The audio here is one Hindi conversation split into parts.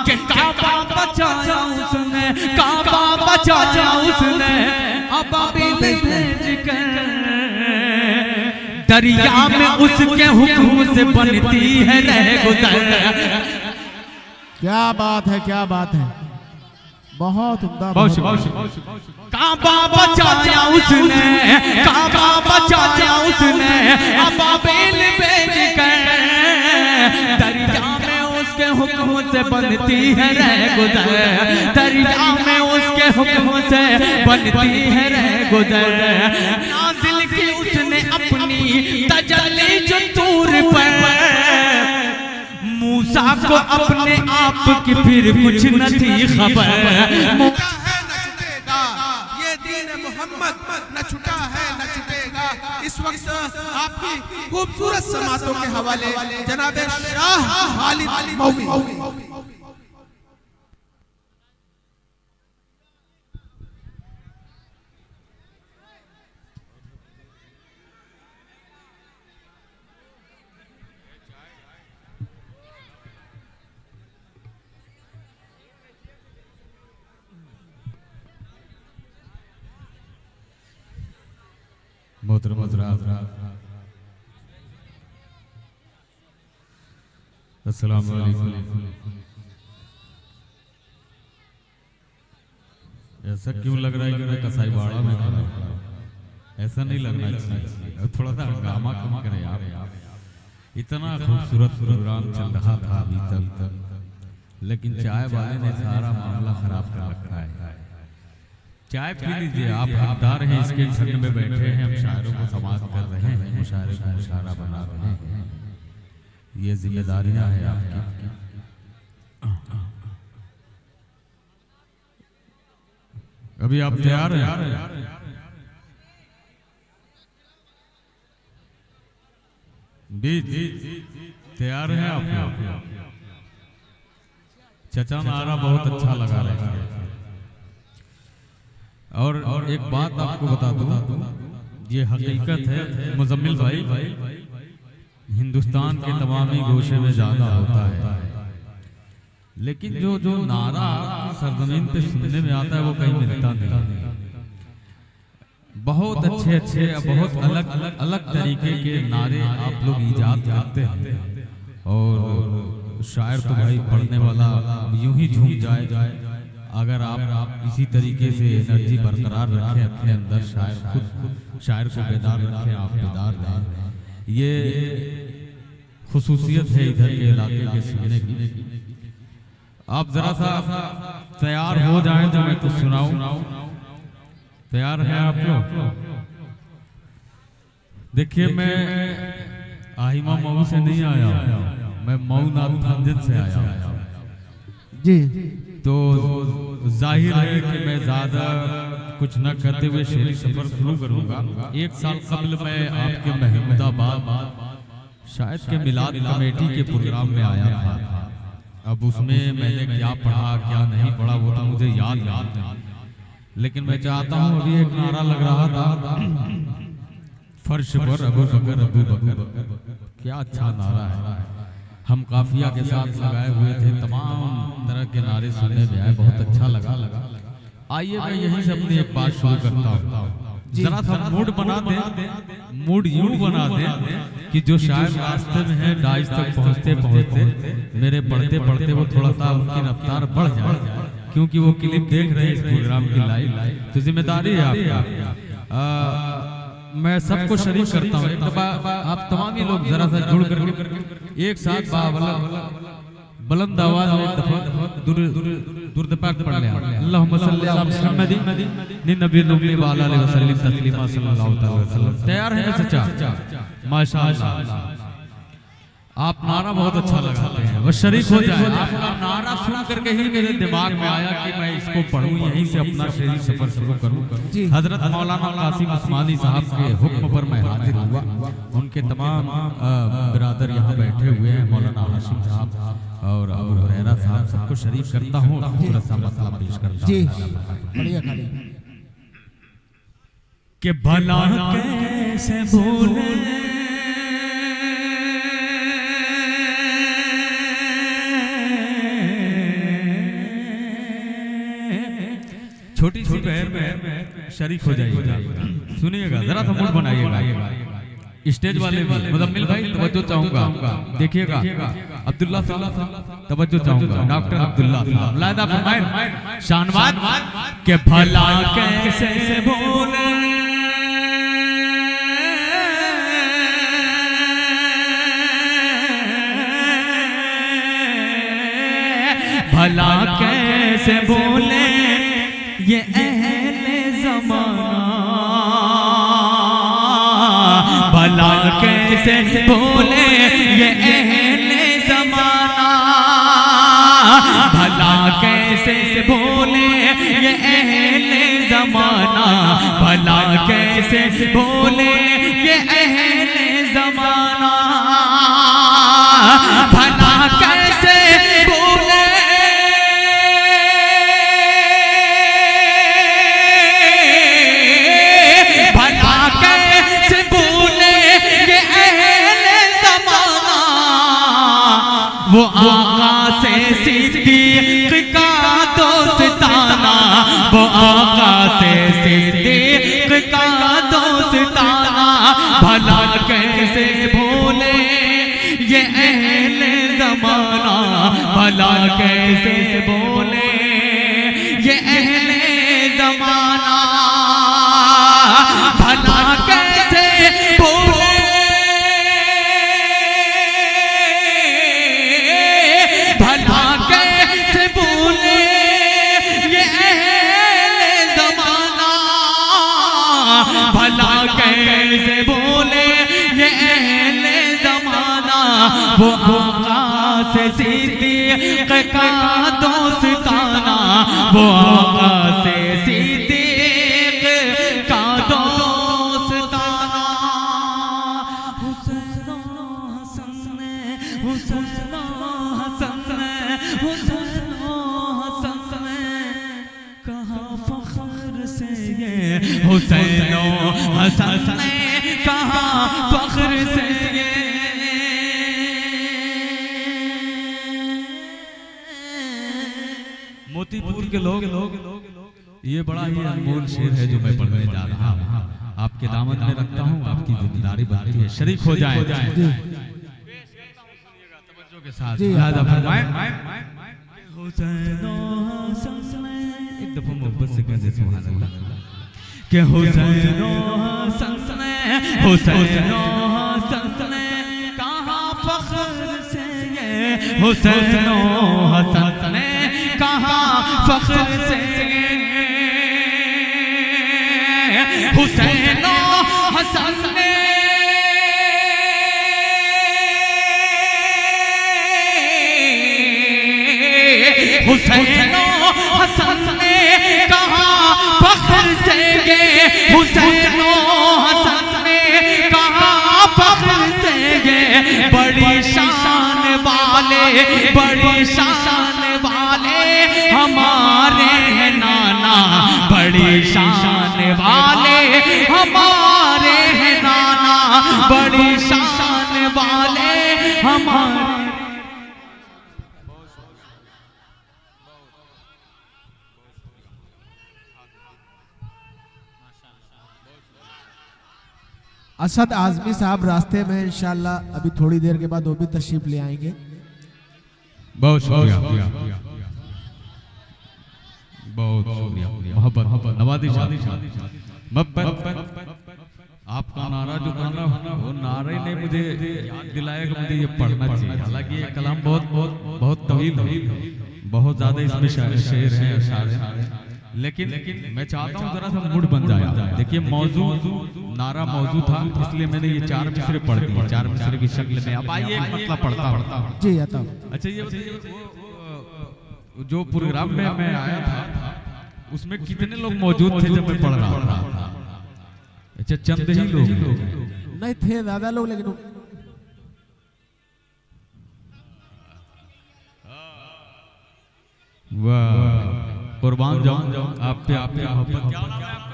कि काबा बचाया उसने, काबा बचाया उसने अबाबिल भेज कर, दरिया में उसके हुक्म से बनती है रहगुजर। क्या बात है, क्या बात है, बहुत उम्दा। काबा बचाया उसने, काबा बचाया उसने अबाबिल भेज कर, दरिया में उसके हुक्म से बनती है रहगुजर, दरिया में उसके हुक्म से बनती है रहगुजर। नाज़िल की उसने अपनी तजल्ली जो तूर पर, मूसा को अपने आप की फिर कुछ न थी खबर। ये दीन मोहम्मद न छुटा है न छुटेगा। इस वक्त आपकी खूबसूरत समातों के हवाले जनाब शाह खालिद मौवी। मोहतरम हज़रात, अस्सलाम वालेकुम। ऐसा क्यों लग रहा है कि मैं कसाई बाड़ा में खड़ा हूं? ऐसा नहीं लगना चाहिए, थोड़ा सा हंगामा कम करें यार। इतना खूबसूरत प्रोग्राम चल रहा था अभी तक, लेकिन चाय वाले ने सारा मामला खराब कर रखा है। चाय पी लीजिए, आप हकदार हैं, इसके ठंड में बैठे हैं, हम शायरों को समाज कर रहे हैं, मुशायरे को मुशायरा बना रहे हैं, ये जिम्मेदारियां हैं आपकी। अभी आप तैयार हैं? तैयार हैं आप? चचा नारा बहुत अच्छा लगा रहे हैं। और एक बात आपको बता दूं, ये हकीकत है मुजम्मिल भाई, हिंदुस्तान के तमामी गोशे में ज्यादा होता है, लेकिन जो नारा सरजमीन पे सुनने में आता है वो कहीं मिलता नहीं। बहुत अच्छे अच्छे बहुत अलग अलग तरीके के नारे आप लोग ईजाद करते हैं, और शायर तो भाई पढ़ने वाला यूं ही झूम जाए अगर आप इसी तरीके से एनर्जी बरकरार रखें अपने अंदर, शायर को बेदार रखें, आप बेदार रहें। ये खुसूसियत है इधर के इलाके के सीखने की। आप जरा सा तैयार हो जाएं तो मैं कुछ सुनाऊं। तैयार हैं आप लोग? देखिए, मैं आहिमा मऊ से नहीं आया, मैं मऊ नाथांजन से आया जी। तो जाहिर है कि मैं ज्यादा कुछ न करते हुए शेरी सफर शुरू करूंगा। एक साल कबल मैं आपके महमूदाबाद शायद के मिलाद कमेटी के प्रोग्राम में आया था। अब उसमें मैंने क्या पढ़ा क्या नहीं पढ़ा वो तो मुझे याद नहीं, लेकिन मैं चाहता हूँ, अभी एक नारा लग रहा था, फर्श पर अबू बकर अबू बकर, क्या अच्छा नारा है। हम काफिया के साथ लगाए हुए थे, तमाम तरह के नारे सुनने में आए, बहुत अच्छा लगा। आइए मैं यहीं से अपनी एक बात शुरू करता हूँ। जरा सा मूड बना दे, मूड यूं बना दे कि जो शायर रास्ते में है डाइस तक पहुँचते पहुँचते मेरे पढ़ते पढ़ते वो थोड़ा सा उनकी रफ्तार बढ़ जाए, क्योंकि वो क्लिप देख रहे हैं इस प्रोग्राम की लाइव, तो जिम्मेदारी है आपका। मैं सबको शरीक करता हूँ, आप तमाम ही लोग जरा सा जुड़ करके एक साथ बुलंद आवाज में दुर्दपाक पढ़ लें। अल्लाहुम्मा सल्ली अला मुहम्मदिन नबी व आलिहि वसल्लम तस्लीमा सल्लल्लाहु अलैहि वसल्लम। तैयार हैं सच्चा? माशाअल्लाह, आप नारा बहुत अच्छा लगाते हैं, वो शरीक हो जाए। आपका नारा सुन करके ही मेरे दिमाग में आया कि मैं इसको पढ़ूं, यहीं से अपना शेरी सफर शुरू करूं। हजरत मौलाना कासिम उस्मानी साहब के हुक्म पर मैं हाजिर हुआ। उनके तमाम बिरादर यहाँ बैठे हुए हैं, मौलाना हाशिम साहब और अबू हुरैरा साहब, सबको शरीक करता हूँ, थोड़ा सा मसला पेश करता हूँ कि भला कैसे भूले शरीक हो जाइएगा, सुनिएगा, जरा सा मूड बनाइएगा। स्टेज वाले मुजम्मिल भाई तवज्जो चाहूंगा, देखिएगा, अब्दुल्ला साहब तवज्जो चाहूंगा, डॉक्टर अब्दुल्ला साहब लायदा फरमाए शानवाद के भला कैसे भूले भला कैसे बोले ये अहले ज़माना, भला कैसे बोले ये अहले ज़माना, भला कैसे बोले ये अहले ज़माना, भला कैसे बोले ये अहले ज़माना, भला कैसे बोले वो आका से सिद्दीक का दोस्ताना, वो आका से सिद्दीक का दोस्ताना, भला कैसे भूले ये अहले ज़माना, भला कैसे बोले ये अहले ज़माना, भला कैसे बोले भला कैसे बोले ये अहले ज़माना, वो आका से सिद्दीक का दोस्ताना, वो आका से सिद्दीक का दोस्ताना, हुसैन हसन हुसैन हसन हुसैन हसन कहा फख्र से ये हुसैन हसन ने कहा फख्र से ये मोतीपुर के लोग ये बड़ा ही अनमोल शेर है जो मैं पढ़ने जा रहा हूँ, आपके दामन में रखता हूँ, आपकी जिम्मेदारी बनती है शरीक हो जाए तवज्जो के साथ। एक दफा मोहब्बत से कह दे सुभान अल्लाह के हुसैन हसन हुसैन हसन कहा फख्र से ये हुसैन हसन कहा फख्र से हुसैन हसन हुसैन हसन ने कहा फख्र से ये हुसैन हसन ने कहा फख्र से ये बड़ी शान वाले हमारे हैं नाना, बड़ी शान वाले हमारे हैं नाना, बड़ी शान वाले हमारे। असद आजमी साहब रास्ते में इंशाल्लाह अभी थोड़ी देर के बाद वो भी तशरीफ ले आएंगे। बहुत शुक्रिया, बहुत शुक्रिया, मोहब्बत नवाजी आपका नारा जो था ना वो नारे ने मुझे याद दिलाया कि मुझे ये पढ़ना चाहिए। हालांकि ये कलाम बहुत तवील है, बहुत ज्यादा इसमें शेर है अशार है, लेकिन मैं चाहता हूँ जरा सा मूड बन जाए। देखिए मौजू नारा मौजू था, इसलिए मैंने ये 4 मिसरे पढ़ दिए 4 मिसरे की शक्ल में। अब आइए एक मतलब पढ़ता जी आता। अच्छा ये जो प्रोग्राम में मैं आया था उसमें कितने लोग मौजूद थे जब मैं पढ़ रहा था? अच्छा चंद ही लोग नहीं थे, ज्यादा लोग, लेकिन वाह कुर्बान जाऊं आप पे मोहब्बत। क्या नाम है आपका?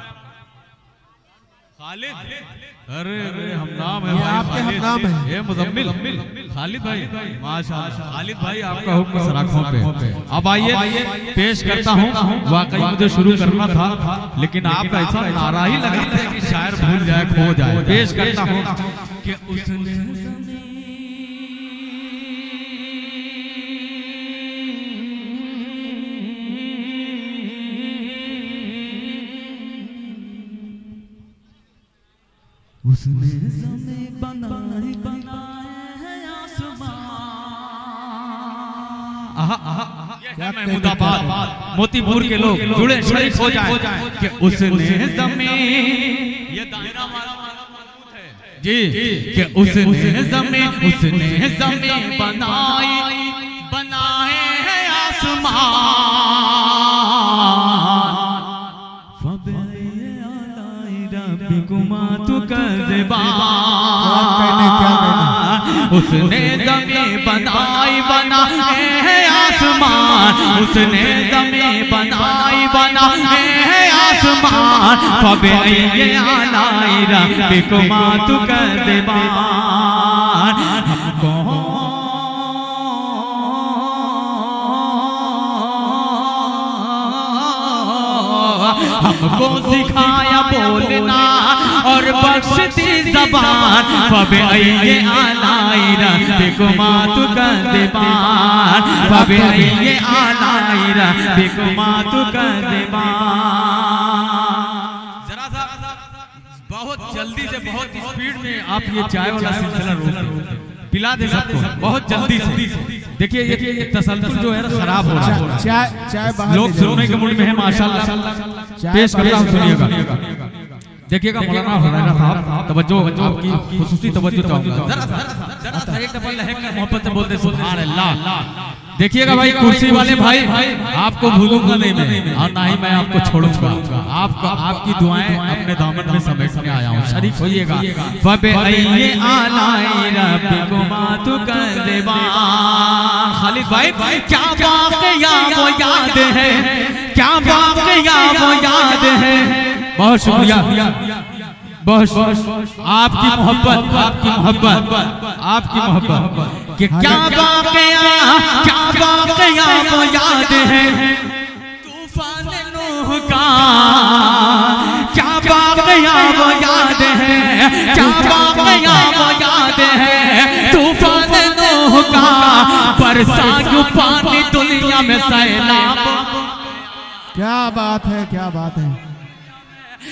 अरे हम नाम है ये भाई, आपके हम नाम है। ये मुजम्मिल खालिद भाई, माशाअल्लाह खालिद भाई आपका हुक्म सराखों पे। अब आइए पेश करता हूँ, वाकई मुझे शुरू करना था लेकिन आप ऐसा नारा ही लगाते हैं कि शायर भूल जाए खो जाए। पेश करता हूँ कि उसने उसने ज़मीं बनाई है आसमां। क्या महमूदाबाद मोतीपुर के लोग जुड़े शरीक हो जाए कि उसने ज़मीं, ये दायरा जी कि उसने ज़मीं बनाए है आसमां। उसने ज़मीं बनाए है आसमान, उसने ज़मीं बनाए है आसमान। फबअय्यि आलाइ रब्बिकुमा तुकज़्ज़िबान। हमको सिखाया बोलना और बख्श दी ज़बान। फबअय्यि आलाइ रब्बिकुमा तुकज़्ज़िबान। फबअय्यि आलाइ रब्बिकुमा तुकज़्ज़िबान। जरा सा बहुत जल्दी से बहुत स्पीड में आप ये चाय वाला सिलसिला रोक पिला दे सबको बहुत जल्दी से। देखिए ये तसल्सल जो है खराब हो रहा है। चाय बाहर लोग सुनने के मूड में है माशाल्लाह। पेश करता हूं, सुनिएगा। देखिएगा मौलाना हुरैरा साहब तवज्जो, आपकी खुसूसी तवज्जो चाहूंगा। जरा एक दफा लहक मोहब्बत से बोलते सुभान अल्लाह। देखिएगा भाई कुर्सी वाले भाई, आपको भूलूंगा नहीं मैं और ना ही मैं आपको छोड़ूंगा। आपको आपकी दुआएं अपने दामन में समेटने आया हूँ, शरीक होइएगा। फबअय्यि आलाइ रब्बिकुमा तुकज़्ज़िबान। खालिद भाई क्या वाक़या वो याद है, क्या वाक़या वो याद है। बहुत शुक्रिया, बहुत आपकी मोहब्बत, आपकी मोहब्बत, आपकी मोहब्बत कि क्या वाक़या वो याद है। तूफान नूह का क्या वाक़या वो याद है, क्या वाक़या वो याद है। तूफान नूह का बरसा यूं पानी दुनिया में सैलाब। क्या बात है, क्या बात है।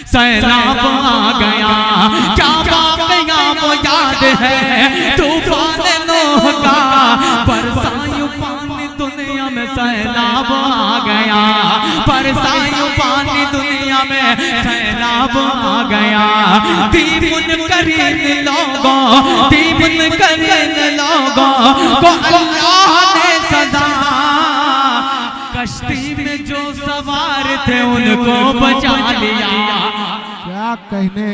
सैलाब आ गया, क्या वाक़या वो याद है। तूफान नूह का बरसायूं पानी दुनिया में सैलाब आ गया। बरसायूं पानी दुनिया में सैलाब आ गया। दीवन करीन लोगों, दीवन करीन लोगों को अल्लाह ने सजा। कश्ती में जो सवार थे उनको बचा लिया।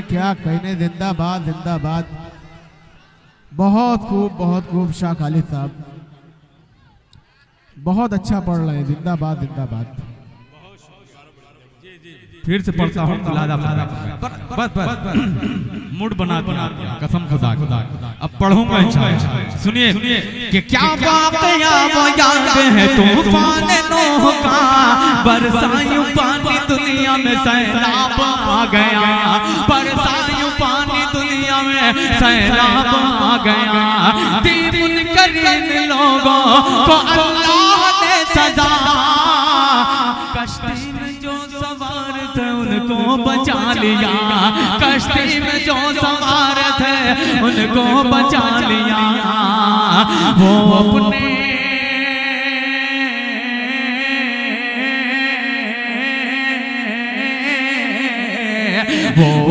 क्या कहने जिंदाबाद जिंदाबाद। बहुत खूब शाह खालिद साहब बहुत अच्छा पढ़ रहे हैं। जिंदाबाद जिंदाबाद। फिर से पढ़ता हूँ बस मूड बना दिया कसम खुदा। अब पढ़ूंगा इंशाअल्लाह। सुनिए कि क्या वाक़या वो याद है। तूफान नूह का बरसायूं पानी दुनिया में सैलाब आ गया। बरसायूं पानी दुनिया में सैलाब आ गया। दीवन करीन लोगों को अल्लाह ने सजा। कश्ती में जो सवार थे उनको बचा लिया। कश्ती में जो सवार थे उनको बचा लिया। वो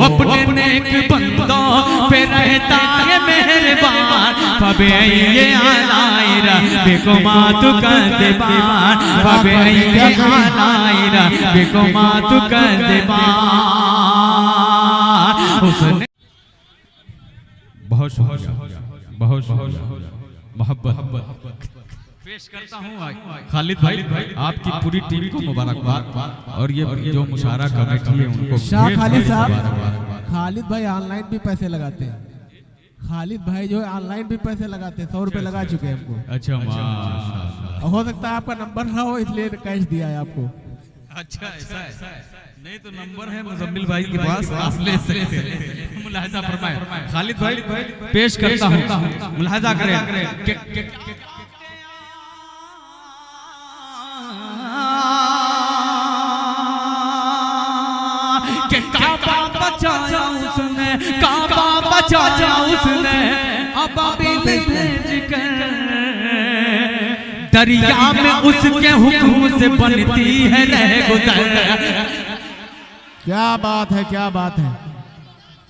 अपने नेक बंदों पे रहता है मेहरबान। फबअय्यि आलाइ रब्बिकुमा तुकज़्ज़िबान। फबअय्यि आलाइ रब्बिकुमा तुकज़्ज़िबान। उसने बहुत मोहब्बत पेश करता हूँ खालिद भाई, आपकी पूरी टीम को मुबारकबाद। और ये जो मुशारा कमेटी है उनको शाह खालिद साहब, खालिद भाई ऑनलाइन भी पैसे लगाते हैं। खालिद भाई जो है ऑनलाइन भी पैसे लगाते हैं, 100 रुपए लगा चुके हैं हमको। अच्छा माशाल्लाह। हो सकता है आपका नंबर ना हो इसलिए कैश दिया है आपको। अच्छा ऐसा है, नहीं तो नंबर है मुजम्मिल भाई के पास, आप ले सकते हैं। मुलाहिजा फरमाएं। खालिद भाई पेश करता हूं, मुलाहिजा करें। काबा बचाया उसने, काबा बचाया उसने, अबाबिल भेज कर दरिया में उसके हुक्म से बनती है रह गुजर। क्या बात है, क्या बात है,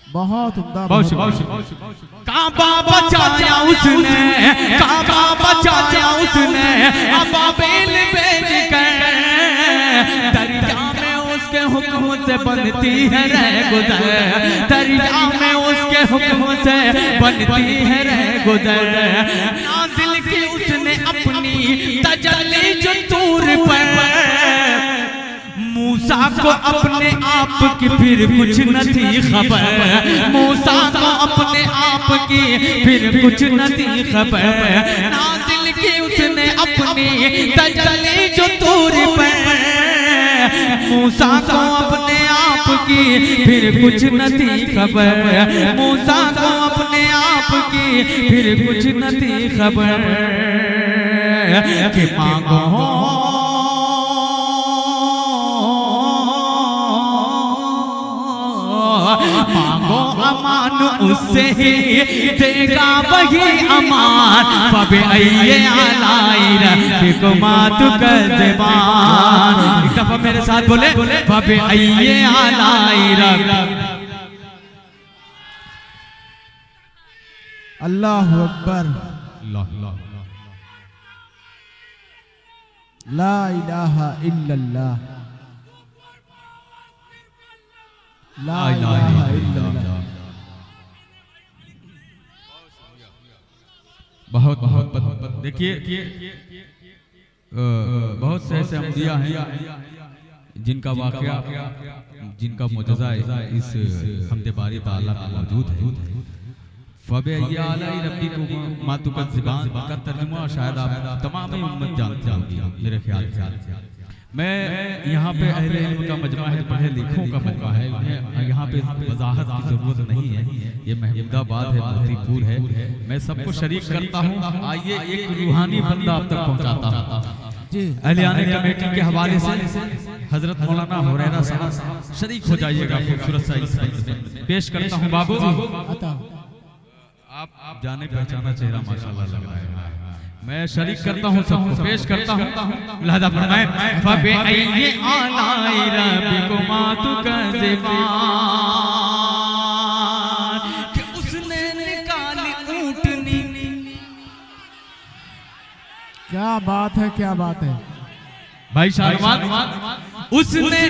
बहुत उम्दा। काबा बचाया उसने, काबा बचाया उसने, अबाबिल भेज कर दरिया में उसके हुक्म से बनती है रह गुजर। दरिया में उसके हुक्म से बनती है रह गुजर। नाज़िल की उसने अपनी तजल्ली जो तूर पर, मूसा को अपने आप की फिर कुछ न थी खबर। मूसा को अपने आप की फिर कुछ न थी खबर। नाज़िल की उसने अपनी तजल्ली जो तूर पर, मूसा को अपने आप की फिर कुछ न थी खबर। मूसा को अपने आप की फिर कुछ न थी खबर। कि मांगो मांगो अमान उससे ही देगा वही अमान। फबे अये आलाई रब्बिकुमा तुकज़्ज़िबान। एक दफा मेरे साथ बोले, फबे अये आलाई रब्बिकुमा। अल्लाहु अकबर, ला इलाहा इल्लल्लाह, ला इलाहा इल्लल्लाह। बहुत बहुत देखिए, बहुत से ऐसे अंबिया हैं जिनका वाकया, जिनका मुजज़ा इस हमदे बारी ताला में मौजूद है। फबे अय्या आलाई रब्बिकुमा तुकज़्ज़िबान का तर्जुमा शायद आप तमाम उम्मत जानते होंगे मेरे ख्याल से। मैं यहाँ पे अहले इल्म का मजमा है, पढ़े लिखों का मजमा है, यहाँ पे वजाहत की जरूरत नहीं है। ये महमूदाबाद है, मोतीपुर है। मैं सबको शरीक करता हूँ। आइए एक रूहानी बंदा आप तक पहुँचाता हूँ। अहलियाने कमेटी के हवाले से हजरत मौलाना हुरैरा साहब शरीक हो जाइएगा खूबसूरत सा इस बंद में। पेश करता हूँ बाबू, आप जाने पहचाना चेहरा माशाल्लाह लग रहा है। मैं शरीक करता हूँ, सबको पेश करता हूँ। लिहाजा फरमाएं, फबे अय्ये आलाई रब्बिकुमा तुकज़्ज़िबान। कि उसने निकाली ऊँटनी। क्या बात है, क्या बात है भाई शाहनवाज। उसने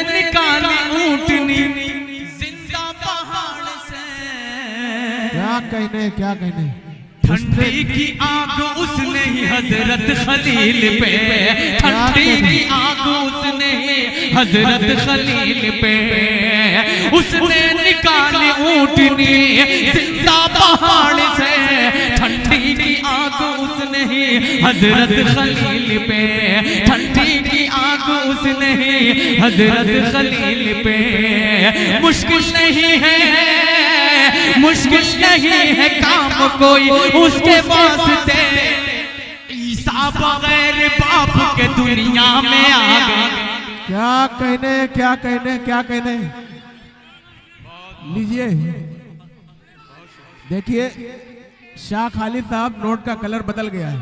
निकाली ऊँटनी जिंदा पहाड़ से। क्या कहने, क्या कहने। ठंडी की आग उसने ही हजरत खलील पे, ठंडी की आग उसने ही हजरत खलील पे। उसने निकाली ऊँटनी जिंदा पहाड़ से। ठंडी की आग उसने ही हजरत खलील पे, ठंडी की आग उसने ही हजरत खलील पे। मुश्किल नहीं है, मुश्किल नहीं है काम कोई उसके वास्ते। ईसा बगैर बाप के दुनिया में आ गए। क्या कहने, क्या कहने, क्या कहने। लीजिए देखिए, शाह खालिद साहब नोट का कलर बदल गया है।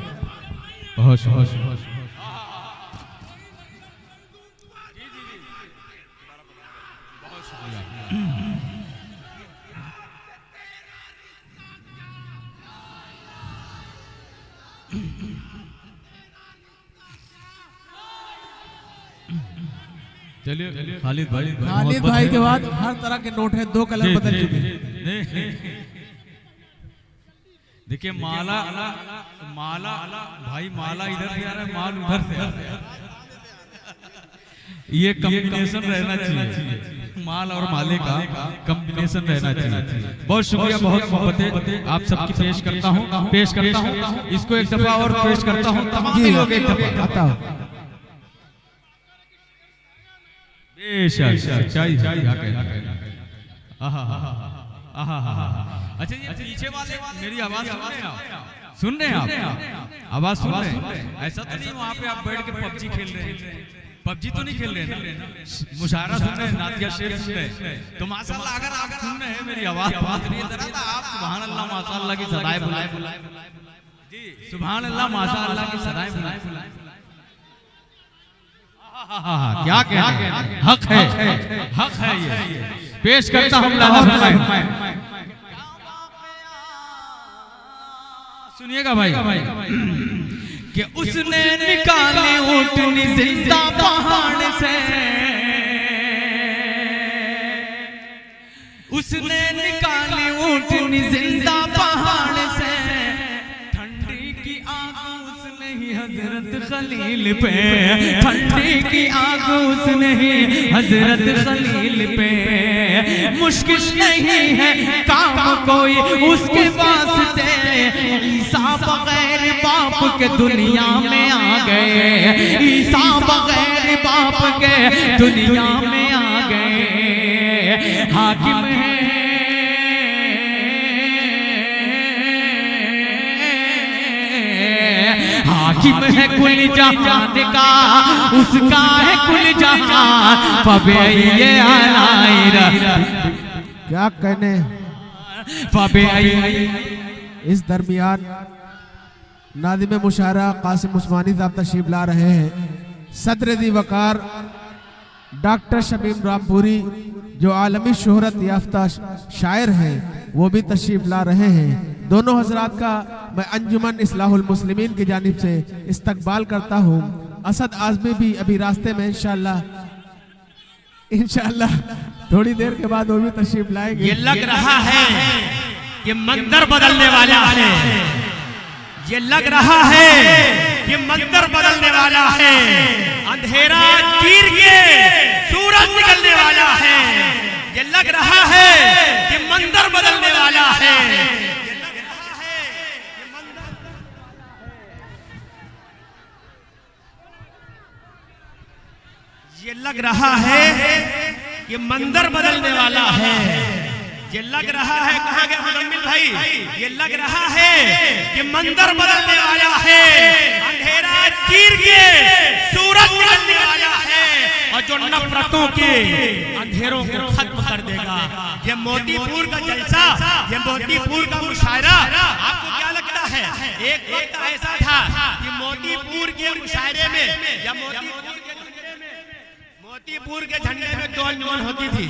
चलिए खालिद भाई के बाद हर तरह के नोट है, 2 कलर बदल चुके हैं। देखिए माला भाई, माला इधर से आ रहा है, माल उधर से आ रहा है। ये कॉम्बिनेशन रहना चाहिए। माल और माले का कॉम्बिनेशन रहना चाहिए। बहुत शुक्रिया, बहुत मोहब्बतें आप सबकी पेश करता हूँ। इसको एक दफा और पेश करता हूँ, तमाम लोग एक दफा आता हूँ। बेशक चाहिए। अच्छा ये पीछे वाले मेरी आवाज सुन रहे हैं आप? आवाज सुन रहे हैं? ऐसा तो नहीं वहाँ पे आप बैठ के पबजी खेल रहे हैं? पबजी तो नहीं खेल रहे हैं, मुशायरा सुन रहे हैं, नातिया शेर सुन रहे हैं। तो माशाल्लाह अगर आप सुन रहे हैं मेरी आवाज बात नहीं है तो आप सुभान अल्लाह माशाल्लाह की सदाएं बुलाए जी, सुभान अल्लाह माशाल्लाह की सदाएं बुलाए। क्या कहना, हक है ये पेश करता हूँ। सुनिएगा भाई कि उसने निकाले ऊँटनी जिंदा पहाड़ से, उसने निकाले ऊँटनी जिंदा पहाड़ से, ठंडी की आग उसने ही हजरत खलील पे, ठंडी की आग उसने ही हजरत खलील पे। मुश्किल नहीं है काम कोई उसके वास्ते, ईसा बगैर बाप के दुनिया में आ गए, ईसा बगैर बाप के दुनिया में आ गए। हाकिम है हाकिम है कुल जहान का, उसका है कुल जहान। फबे ये आलाइरा क्या कहने। फबे इस दरमियान नादिम मुशायरा कासिम उस्मानी साहब तशरीफ ला रहे हैं। सदर दी वकार डॉक्टर शमीम रामपुरी जो आलमी शोहरत याफ्ता शायर हैं वो भी तशरीफ ला रहे हैं। दोनों हजरात का मैं अंजुमन इस्लाहुल मुस्लिमीन की जानिब से इस्तकबाल करता हूँ। असद आज़मी भी अभी रास्ते में इंशाअल्लाह थोड़ी देर के बाद वो भी तशरीफ लाएंगे। ये लग रहा है ये मंदिर बदलने वाला है, ये लग रहा है ये मंदिर बदलने वाला है। अंधेरा चीर के सूरज निकलने वाला है, ये लग रहा है कि मंदिर बदलने वाला है। ये लग रहा है ये मंदिर बदलने वाला है, ये लग रहा है। कहाँ गए मुजम्मिल भाई? ये लग रहा है कि मंदिर बदलने वाला है, अंधेरा चीर के सूरज निकलने वाला है और जो नफरतों के अंधेरों को खत्म कर देगा। ये मोतीपुर का जलसा, ये मोतीपुर का मुशायरा आपको क्या लगता है? एक वक्त ऐसा था कि मोतीपुर के मुशायरे में या मोतीपुर के झंडे में दो अंजुमन होती थी,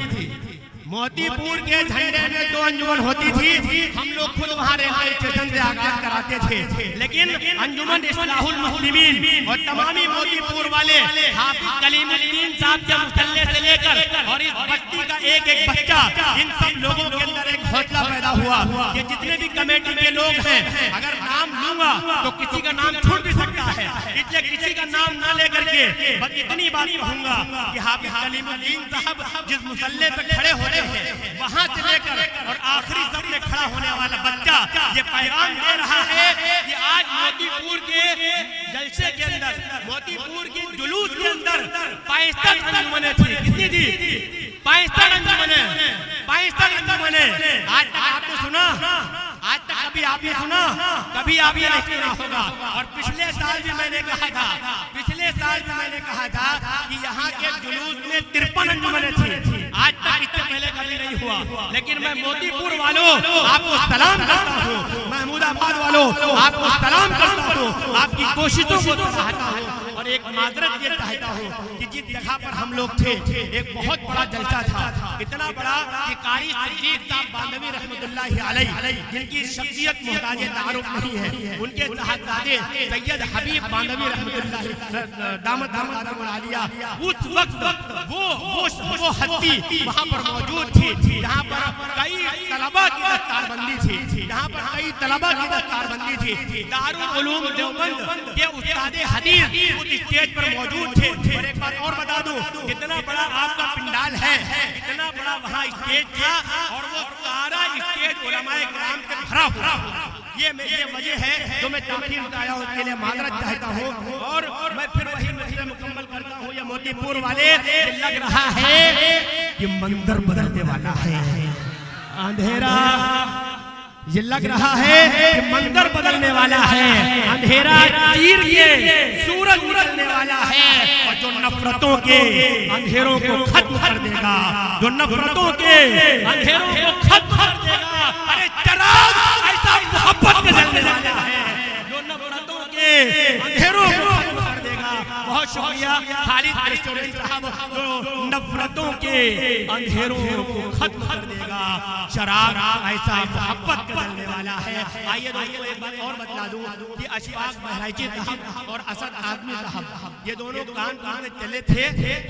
मोतीपुर के झंडे में दो अंजुमन होती थी। हम लोग खुद वहाँ रेलवे स्टेशन से आगाज कराते थे, लेकिन अंजुमन इस्लाहुल मुस्लिमीन और तमामी मोतीपुर वाले हाफिज कलीमुद्दीन साहब के मुसल्ले से लेकर और इस बस्ती का एक एक बच्चा, इन सब लोगों के अंदर एक हौसला पैदा हुआ कि जितने भी कमेटी के लोग हैं, अगर नाम लूंगा तो किसी का नाम छूट भी सकता है, इसलिए किसी का नाम ना लेकर के बस इतनी बात कहूंगा कि हाफिज कलीमुद्दीन साहब जिस मुसल्ले पे खड़े हो वहां से लेकर और आखिरी सब में खड़ा होने वाला बच्चा ये पैगाम दे रहा है कि आज मोतीपुर के जलसे के अंदर, मोतीपुर के जुलूस के अंदर 65 अंजुमने थी। कितनी थी? 65 अंजुमने, 65 अंजुमने। आज तक आपने सुना? आज तक कभी आपने सुना? कभी आपने नहीं सुना होगा। और पिछले साल भी मैंने कहा था, पिछले साल भी मैंने कहा था कि यहाँ के जुलूस में 53 अंजुमने थी। आज तक इससे पहले कभी नहीं हुआ। लेकिन मैं मोतीपुर वालों आपको सलाम करता हूँ, महमूदाबाद वालों आपको सलाम करता हूँ, आपकी कोशिशों को सराहता हूँ और एक माजरत ये चाहता हूँ कि जिस जगह पर हम लोग थे एक बहुत बड़ा जलसा था, इतना बड़ा कि कारी सिद्दीक साहब बांधवी रहमतुल्लाहि अलैह, जिनकी शख्सियत मुहताजे तारुफ नहीं है, उनके साहबजादे सैयद हबीब बांधवी रहमतुल्लाहि दामत बरकातुहु आलिया, उस वक्त वो हस्ती वहाँ पर मौजूद थी जहाँ पर कई तलबा की दस्तारबंदी थी, जहाँ पर कई तलबा की दस्तारबंदी थी। दारुल उलूम देवबंद के उस्ताद हदीस स्टेज पर मौजूद थे। और एक बात और बता दूं, कितना बड़ा आपका पंडाल है, इतना बड़ा वहाँ स्टेज था और वो सारा स्टेज उलमाए किराम से भरा हुआ। ये वजह है जो मैं ताक़ीद बताया हूं, उसके लिए माजरत चाहता हूँ। और मैं फिर वही मसला मुकम्मल करता हूँ। ये मोतीपुर वाले लग रहा है कि मंदिर बदलने वाला है, अंधेरा ये लग रहा है कि मंदिर बदलने वाला है, अंधेरा चीर के सूरज निकलने वाला है। और जो नफरतों के अंधेरों को खत्म कर देगा, जो नफरतों के अंधेरों को खत्म कर देगा, अरे चिराग ऐसा मोहब्बत के जलने वाला है जो नफरतों के अंधेरों को खत्म कर देगा। बहुत शुक्रिया खालिद रेस्टोरेंट साहब, जो नफरतों के अंधेरों को खत्म कर देगा, चिराग ऐसा मोहब्बत का जलने वाला है। आइए दोस्तों एक बात और बतला दूं कि अशफाक बहराइची साहब और असद आदमी साहब ये दोनों कान में चले थे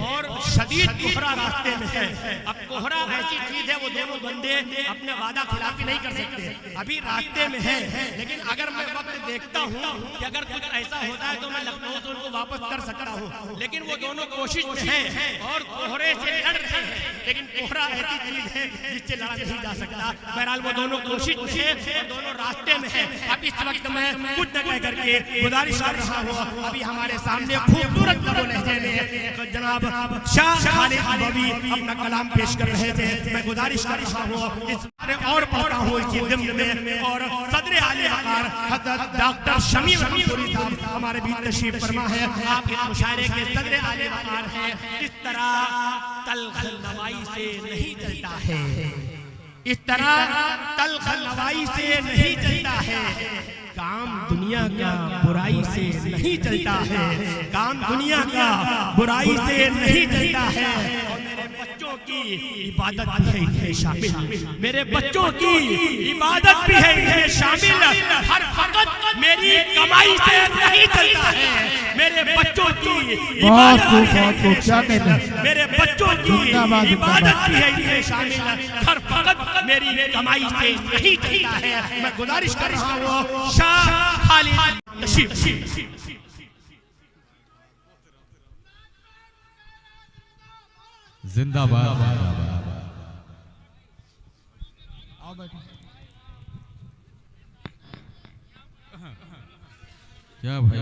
और शदीद कोहरा रास्ते में है। अब कोहरा ऐसी चीज है, वो दोनों बंदे अपने वादा खिलाफी नहीं कर सकते, अभी रास्ते में है। लेकिन अगर मैं वक्त देखता हूँ कि अगर कुछ ऐसा होता है तो मैं लखनऊ से उनको वापस कर सकता हूँ, लेकिन वो दोनों कोशिश में हैं और कोहरे से लड़ रहे हैं। लेकिन कोहरा ऐसी चीज है जिससे लड़ा नहीं जा सकता। बहरहाल वो दोनों कोशिश में है और दोनों रास्ते में है। अब इस वक्त मैं कुछ न कह करके गुजारिश कर रहा हूँ। अभी हमारे सामने खूबसूरत लहजे में जनाब शाह खालिद बवी अपना कलाम पेश कर रहे थे। मैं गुजारिश कर रहा हूँ इस और पढ़ता हूँ इसी ज़िम्न में। और सदर आले वक़ार हज़रत डॉक्टर शमीम रामपुरी साहब हमारे बीच तशरीफ फरमा है। आप इस मुशायरे के सदर आले वक़ार हैं। इस तरह तल्ख़ नवाई से नहीं चलता है, इस तरह तल्ख़ नवाई से नहीं चलता है, काम दुनिया का बुराई से नहीं चलता है, काम दुनिया का बुराई से नहीं चलता है। और मेरे बच्चों की इबादत भी है इसमें शामिल, मेरे बच्चों की इबादत भी है इसमें शामिल। हर वक्त मेरी कमाई से नहीं चलता है, मेरे बच्चों की इबादत भी है, मेरे बच्चों की इबादत भी है इसमें शामिल। हर वक्त मेरी कमाई से नहीं चलता है। मैं गुजारिश कर रहा हूँ शाह खालिद तशरीफ। जिंदाबाद। क्या भाई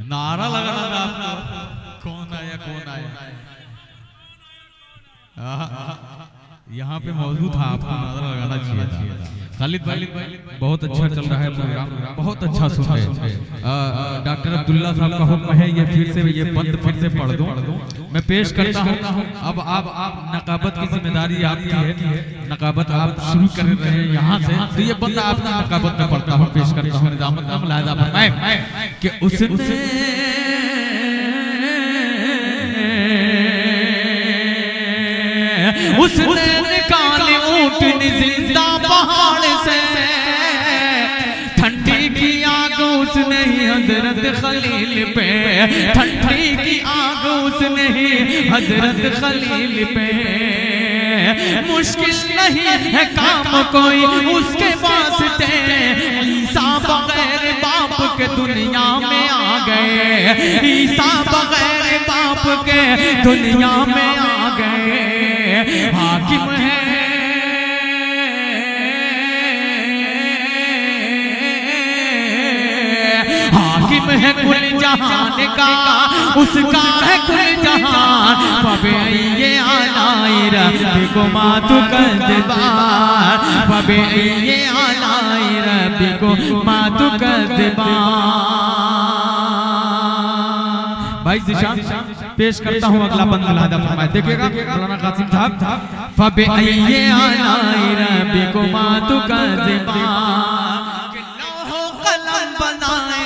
नारा लगाना था आपको, कौन आया कौन आया। यहाँ पे मौजूद था, आपको नारा लगाना चाहिए था। खालिद भाई बहुत अच्छा चल रहा है प्रोग्राम, बहुत अच्छा सुन रहे हैं। डॉक्टर अब्दुल्ला साहब का हुक्म है ये फिर से ये बंद फिर से पढ़ दूं। मैं पेश करता हूँ। अब आप नकाबत की जिम्मेदारी आपकी है, नकाबत आप शुरू कर रहे हैं यहाँ से, तो ये बंद आप नकाबत में पढ़ता हूँ, पेश करता हूँ। निजामुत नाम लायदा फरमाए कि उसने निकाले ऊँटनी जिंदा पहाड़ से, ठंडी की आग उसने ही हजरत खलील पे, ठंडी की आग उसने ही हजरत खलील पे। मुश्किल नहीं है काम कोई उसके वास्ते, ईसा बगैर बाप के दुनिया में आ गए, ईसा बगैर बाप के दुनिया में आ गए। हाकिम है हाकिम है कुल जहान का, उसका है कुल जहान। फबे ये आलाई रब्बी को मातु कज़्बान, फबे ये आलाई रब्बी को मातु कज़्बान। भाई जिशान पेश करता हूँ अगला बंद लादा फरमाए, देखिएगा मौलाना कासिम साहब। फबे ये आलाई रब्बी को मातु कज़्बान, लौह कलम बनाए,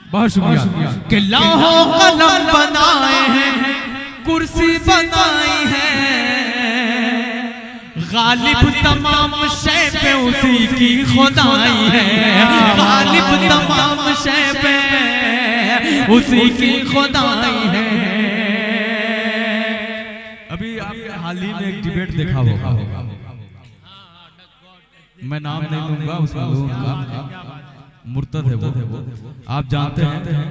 बहुत शुक्रिया। कि लौह कलम बनाए हैं, कुर्सी बनाई है, गालिब तमाम शय पे उसी की खुदाई है, गालिब तमाम शय पे उसी की खुदाई है। अभी आपने हाल ही में एक डिबेट देखा होगा, मैं नाम नहीं लूंगा उस मरहूम का, मुर्तद है वो, आप जानते हैं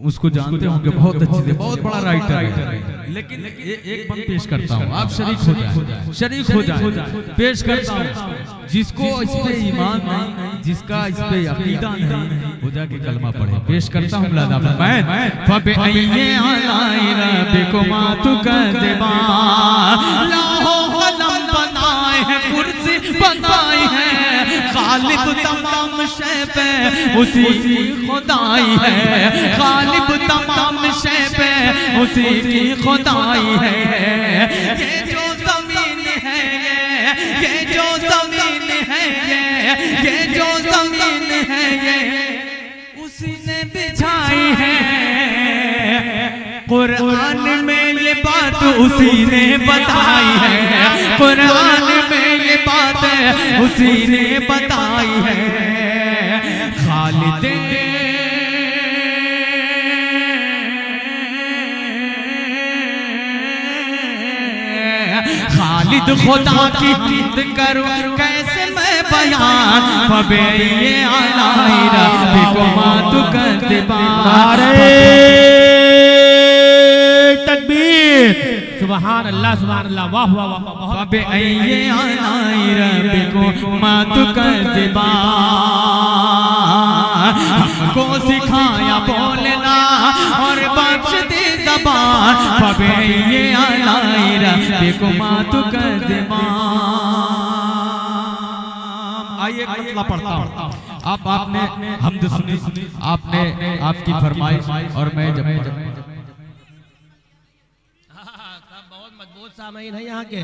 उसको, जानते होंगे, बहुत अच्छी, बहुत बड़ा राइटर है। लेकिन एक बंद पेश करता हूँ, आप शरीक हो जाए, पेश करता हूँ। जिसको इस पे ईमान नहीं, जिसका इस पे अकीदा नहीं, वो जाके कलमा पढ़े। पेश करता हूँ लादा मैं फबे अय्ये अलाई रब्बिकुमा तुकज़िबान, लाहो कलम बनाए हैं, कुर्सी बनाई है, गालिब तमाम शय पे उसी की खुदाई है, गालिब तमाम शय पे उसी की खुदाई है। ये जो जमीन है, ये जो जमीन है, ये जो जमीन है, ये उसी ने बिछाई है। कुरान में ये बात उसी ने बताई है, कुरान में ये बात उसी ने बताई है। खालिद खालिद खुदा की हिद करो कैसे मैं बयान, फबे ये अलाई रब्बिकुमा तुकज़िबान। नारे तकबीर, सुभान अल्लाह, सुभान अल्लाह, वाह वाह वाह। फबे ये अलाई रब्बिकुमा तुकज़िबान, हमको सिखाया बोलना और बख्श दे ज़बान, फबे ये अलाई रब्बिकुमा तुकज़िबान। आइए मतला पढ़ता हूँ। आपने हमद सुनी, आपने आपकी फरमाइश, और मैं जब बहुत मजबूत सामीन है यहाँ के,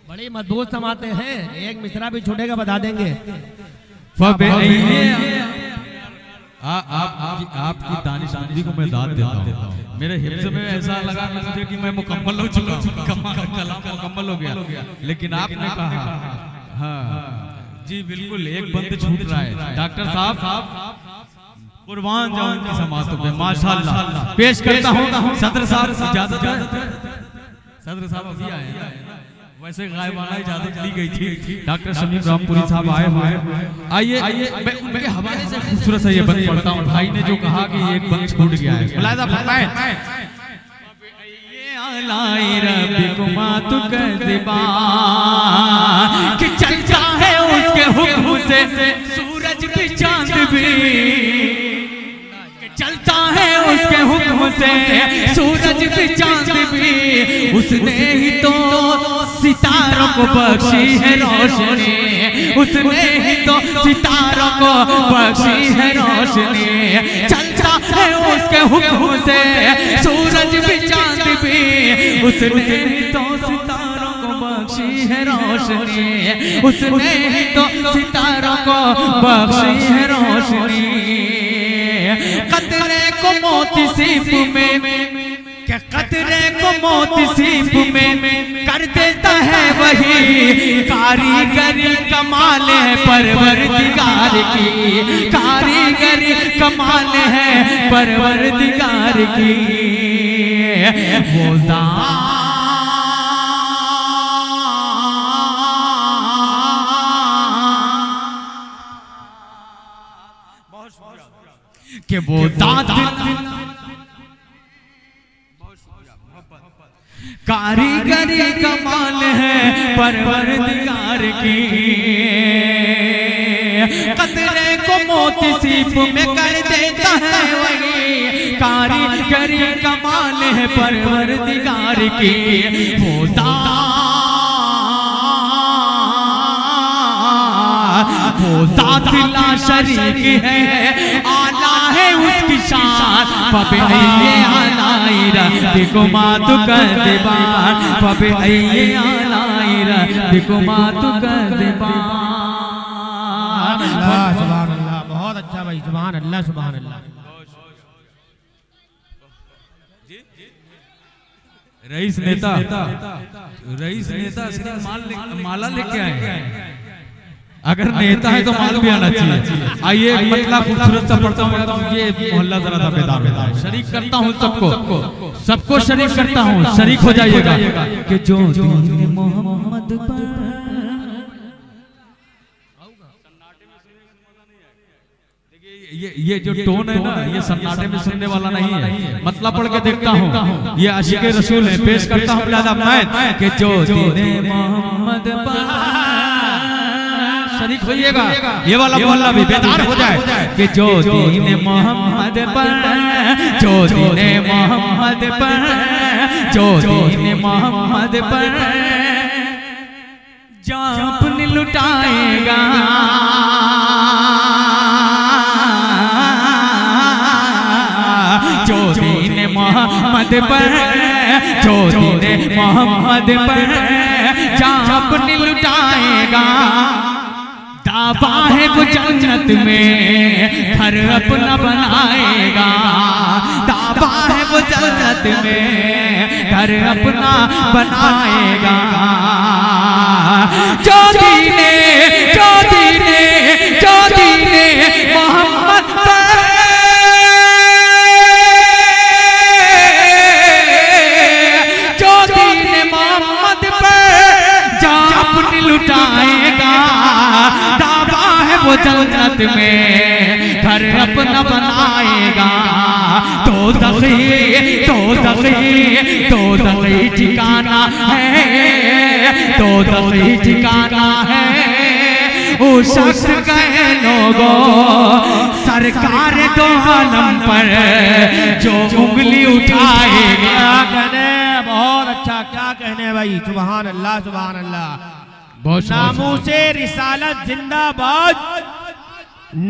बड़ी मजबूत समाते हैं। एक मिसरा भी छूटेगा बता देंगे। आपकी दानिशानदी को मैं दाद देता हूँ। मेरे हिफ्ज़ में ऐसा लगा मुझे कि मैं मुकम्मल हो चुका हूँ, कलाम मुकम्मल हो गया, लेकिन आपने कहा हाँ जी बिल्कुल, एक बंद छूट रहा है। डॉक्टर साहब कुर्बान जाऊं की समातों पे, माशाअल्लाह। पेश करता हूँ सदर साहब, इजाजत है? सदर साहब अभी आए हैं, वैसे गायबाना इजाजत ली गई थी। डॉक्टर शमीम रामपुरी साहब आए हुए हैं। आइए मैं उनके हवाले से खूबसूरत से ये बंद पढ़ता हूँ। भाई ने जो कहा कि एक बंद छूट गया है, मुलाहिजा फरमाएं। अलाई रब्बिकुमा तुकज़िबान, कि चलता है उसके हुक्म से सूरज भी चांद भी, चलता है उसके हुक्म से सूरज भी चांद भी, उसने ही तो सितारों को बख्शी है रोशनी, उसने ही तो सितारों को बख्शी है रोशनी। चलता है उसके हुक्म से सूरज भी चांद भी, उसने ही तो सितारों को बख्शी है रोशनी, उसने ही तो सितारों को बख्शी है रोशनी। कतरे को मोती सीप में, क्या कतरे को मोती सीप में कर देता है वही, कारीगरी कमाल है परवरदिगार की, कारीगरी कमाल है परवरदिगार की। वो कि वो दाद कारीगरी कमाल है परवरदिगार की, कतरे को मोती सीप में कर देता है वही, कारीगरी कमाल है परवरदिगार की। वो ज़ात ला शरीक है, आला है उसकी शान, फबे ये अलाई रब्बिकुमा तुकज़िबान, फबे ये अलाई रब्बिकुमा तुकज़िबान। सुभान अल्लाह, बहुत अच्छा भाई, सुभान अल्लाह, सुभान अल्लाह। रईस नेता सिर्फ माला लेके आए, अगर नेता है तो माल भी आना चाहिए। आइए मतलब खूबसूरत सा पढ़ता हूँ, ये मोहल्ला जरा सा बेदार शरीक करता हूँ, सबको शरीक करता हूँ, शरीक हो जाइएगा। कि जो दीन मोहम्मद पर ये जो टोन है ना, ये सन्नाटे में सुनने वाला नहीं है। मतलब पढ़ के देखता हूँ, ये आशिक़े रसूल है। पेश करता हूँ बिलादा मैं कि जो दीने मोहम्मद पर शरीक होइएगा, ये वाला मोहल्ला भी बेदार हो जाए कि जो दीने मोहम्मद पर, जो दीने मोहम्मद पर, जो दीने मोहम्मद पर जान अपनी लुटाएगा, जो दीने मोहम्मद पर, जो दीने मोहम्मद पर जान अपनी लुटाएगा, दावा है वो जन्नत में घर अपना बनाएगा, दावा है वो जन्नत में घर अपना बनाएगा, जो दीने मोहम्मद पर, जो दीने मोहम्मद पर जान अपनी लुटाएगा, दावा है वो जन्नत में घर अपना बनाएगा, तो दखी ठिकाना है, तो दखी ठिकाना है उस शख्स कहे लोगों सरकार दो आलम पर जो उंगली उठाएगा। बहुत अच्छा, क्या कहने भाई, सुभान अल्लाह सुभान अल्लाह। नामूसे रिसालत जिंदाबाद,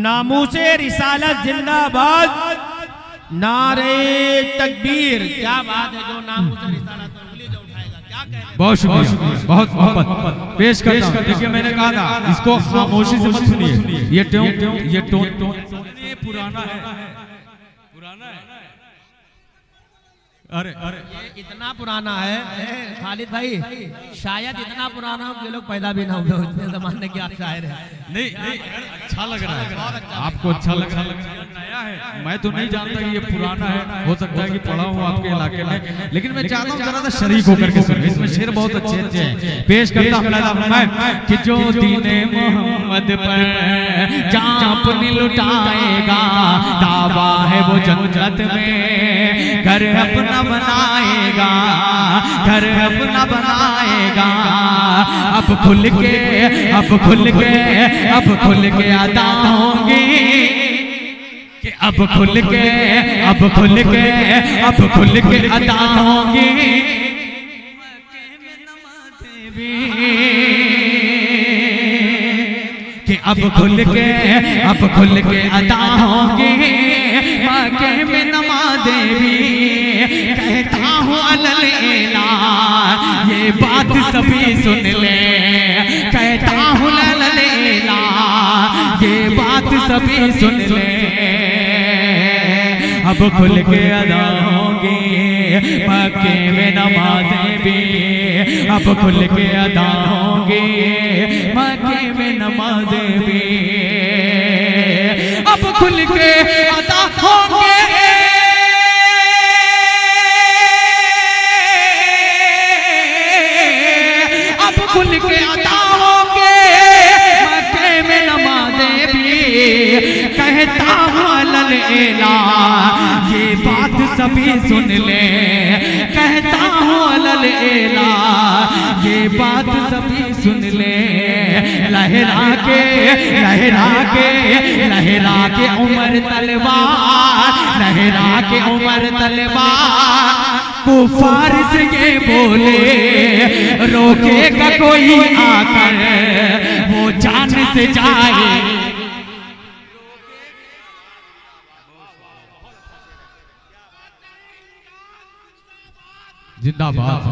नामूसे रिसालत जिंदाबाद, नारे तकबीर। क्या बात है, जो नामूसे रिसालत उंगली जो उठाएगा, क्या कहने। बहुत शुक्रिया, बहुत मोहब्बत पेश करता हूं। देखिए मैंने कहा था इसको खामोशी से मत सुनिए, ये टोन पुराना है, पुराना है। अरे ये इतना पुराना है खालिद भाई, शायद इतना पुराना हो कि लोग पैदा भी ना हुए उतने जमाने के आप शायर हैं। नहीं अच्छा लग रहा है, आपको अच्छा लग रहा है, नया है। मैं तो नहीं जानता कि ये पुराना है, हो सकता है कि पढ़ा हूँ आपके इलाके में, लेकिन मैं चाहता हूँ जरा सा शरीक होकर के सुनिए। इसमें शेर बहुत अच्छे अच्छे हैं। पेश करता हूँ कि जो दीने मोहम्मद पर जान अपनी लुटाएगा, दावा है वो जन्नत में घर अपना बनाएगा, घर अपना बनाएगा। अब खुल के अदा होंगी कि अब खुल के अदा होंगी कि अब खुल के अदा होंगी मक्के में नमाज़ें भी। कहता हूँ अलल ऐलान ये बात सभी सुन ले, कहता हूँ अलल ऐलान ये बात सभी सुन ले। अब खुल के अदा होंगी मक्के में नमाज़ें भी, अब खुल के अदा होंगी मक्के में नमाज़ें भी, अब खुल के अदा होंगे, अब खुल के अदा होंगे मक्के में नमाज़ें भी। कहता हूँ अलल ऐलान ये बात सभी सुन ले, कहता हूँ अलल ऐलान ये बात सभी सुन ले। लहरा के उमर तलवार, लहरा के उमर तलवार कुफार से ये बोले रोकेगा कोई आकर वो जान से जाए। जिंदाबाद।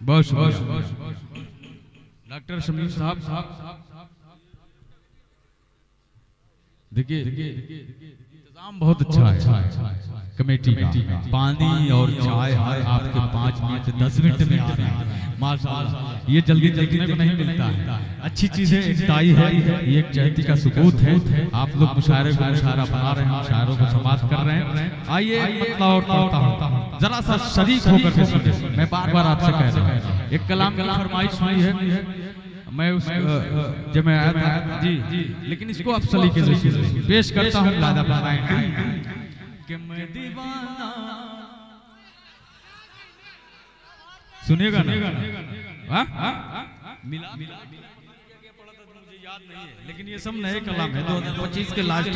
बस डॉक्टर शमीम साहब देखिए इंतजाम बहुत अच्छा है कमेटी का। पानी और चाय हर आपके 5 मिनट 10 मिनट में आ रहा है माशाल्लाह। ये जल्दी देखने को नहीं मिलता है। अच्छी चीजें एकताई है, ये एक जयंती का सबूत है। आप लोग मुशायरे को मुशायरा बना रहे हैं, मुशायरों को समाप्त कर रहे हैं। आइए मतलब और पढ़ता हूँ, जरा सा शरीक होकर के सुनिए। मैं बार बार आपसे कह रहा हूँ, एक कलाम की फरमाइश हुई है, मैं उस जब मैं आया था जी, लेकिन इसको आप सलीके से पेश करता हूँ। लादा बनाएंगे कि मैं दीवाना, सुनिएगा ना? मिला मुझे याद नहीं है, लेकिन ये सब नए कलाम है 2025 के लास्ट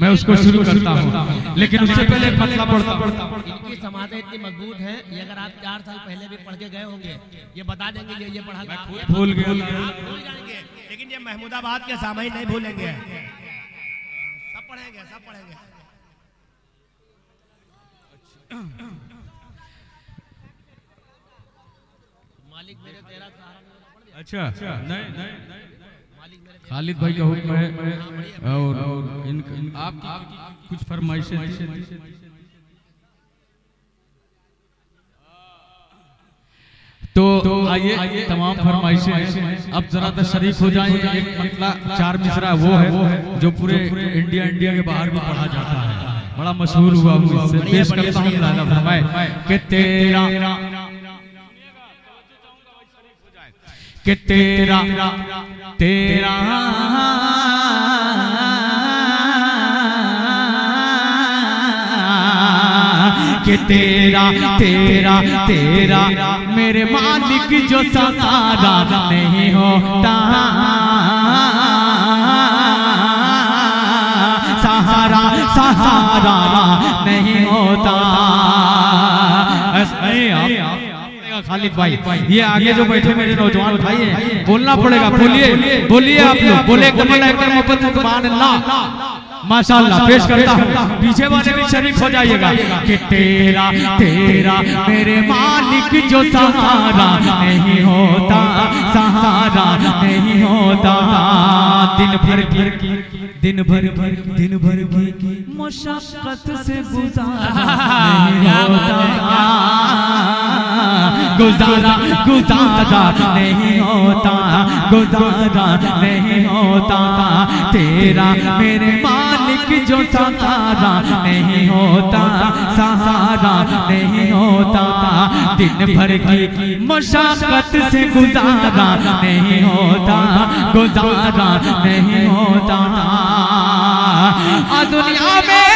मैं उसको शुरू करता हूँ, लेकिन उससे पहले एक मतलब पढ़ता हूँ। इनकी समाधि इतनी मजबूत है, ये अगर आप 4 साल पहले भी पढ़ के गए होंगे ये बता देंगे ये पढ़ा भूल गए, भूल जाएंगे, लेकिन ये महमूदाबाद के सामने नहीं भूलेंगे, सब पढ़ेंगे, सब पढ़ेंगे। मालिक मेरे तेरा सहारा। अच्छा नहीं, खालिद भाई का हुक्म है और आपकी कुछ फरमाइशें थी। तो आइए तमाम फरमाइशें अब जरा सा शरीक हो जाएंगे। एक मतलब 4 मिसरा वो है जो पूरे इंडिया के बाहर भी पढ़ा जाता है, बड़ा मशहूर हुआ, इससे पेश करता हूँ। लाला फरमाए कि तेरा कि तेरा तेरा कि तेरा तेरा तेरा मेरे मालिक जो सहारा नहीं होता, सहारा सहारा नहीं होता। खालिद भाई, ये आगे जो बैठे मेरे नौजवान भाई हैं, बोलना पड़ेगा, बोलिए बोलिए आप लोग, बोले सुभान अल्लाह, माशाअल्लाह। पेश करता हूँ, पीछे वाले भी शरीक हो जाइएगा कि तेरा तेरा मेरे मालिक जो सहारा नहीं होता, सहारा नहीं होता। दिन भर की मशक्कत से गुजारा नहीं होता, गुजारा नहीं होता, गुजारा नहीं होता। तेरा मेरे मालिक जो सहारा नहीं होता, सहारा नहीं होता। दिन भर की मशक्कत से गुजारा नहीं होता, गुजारा नहीं होता। दुनिया में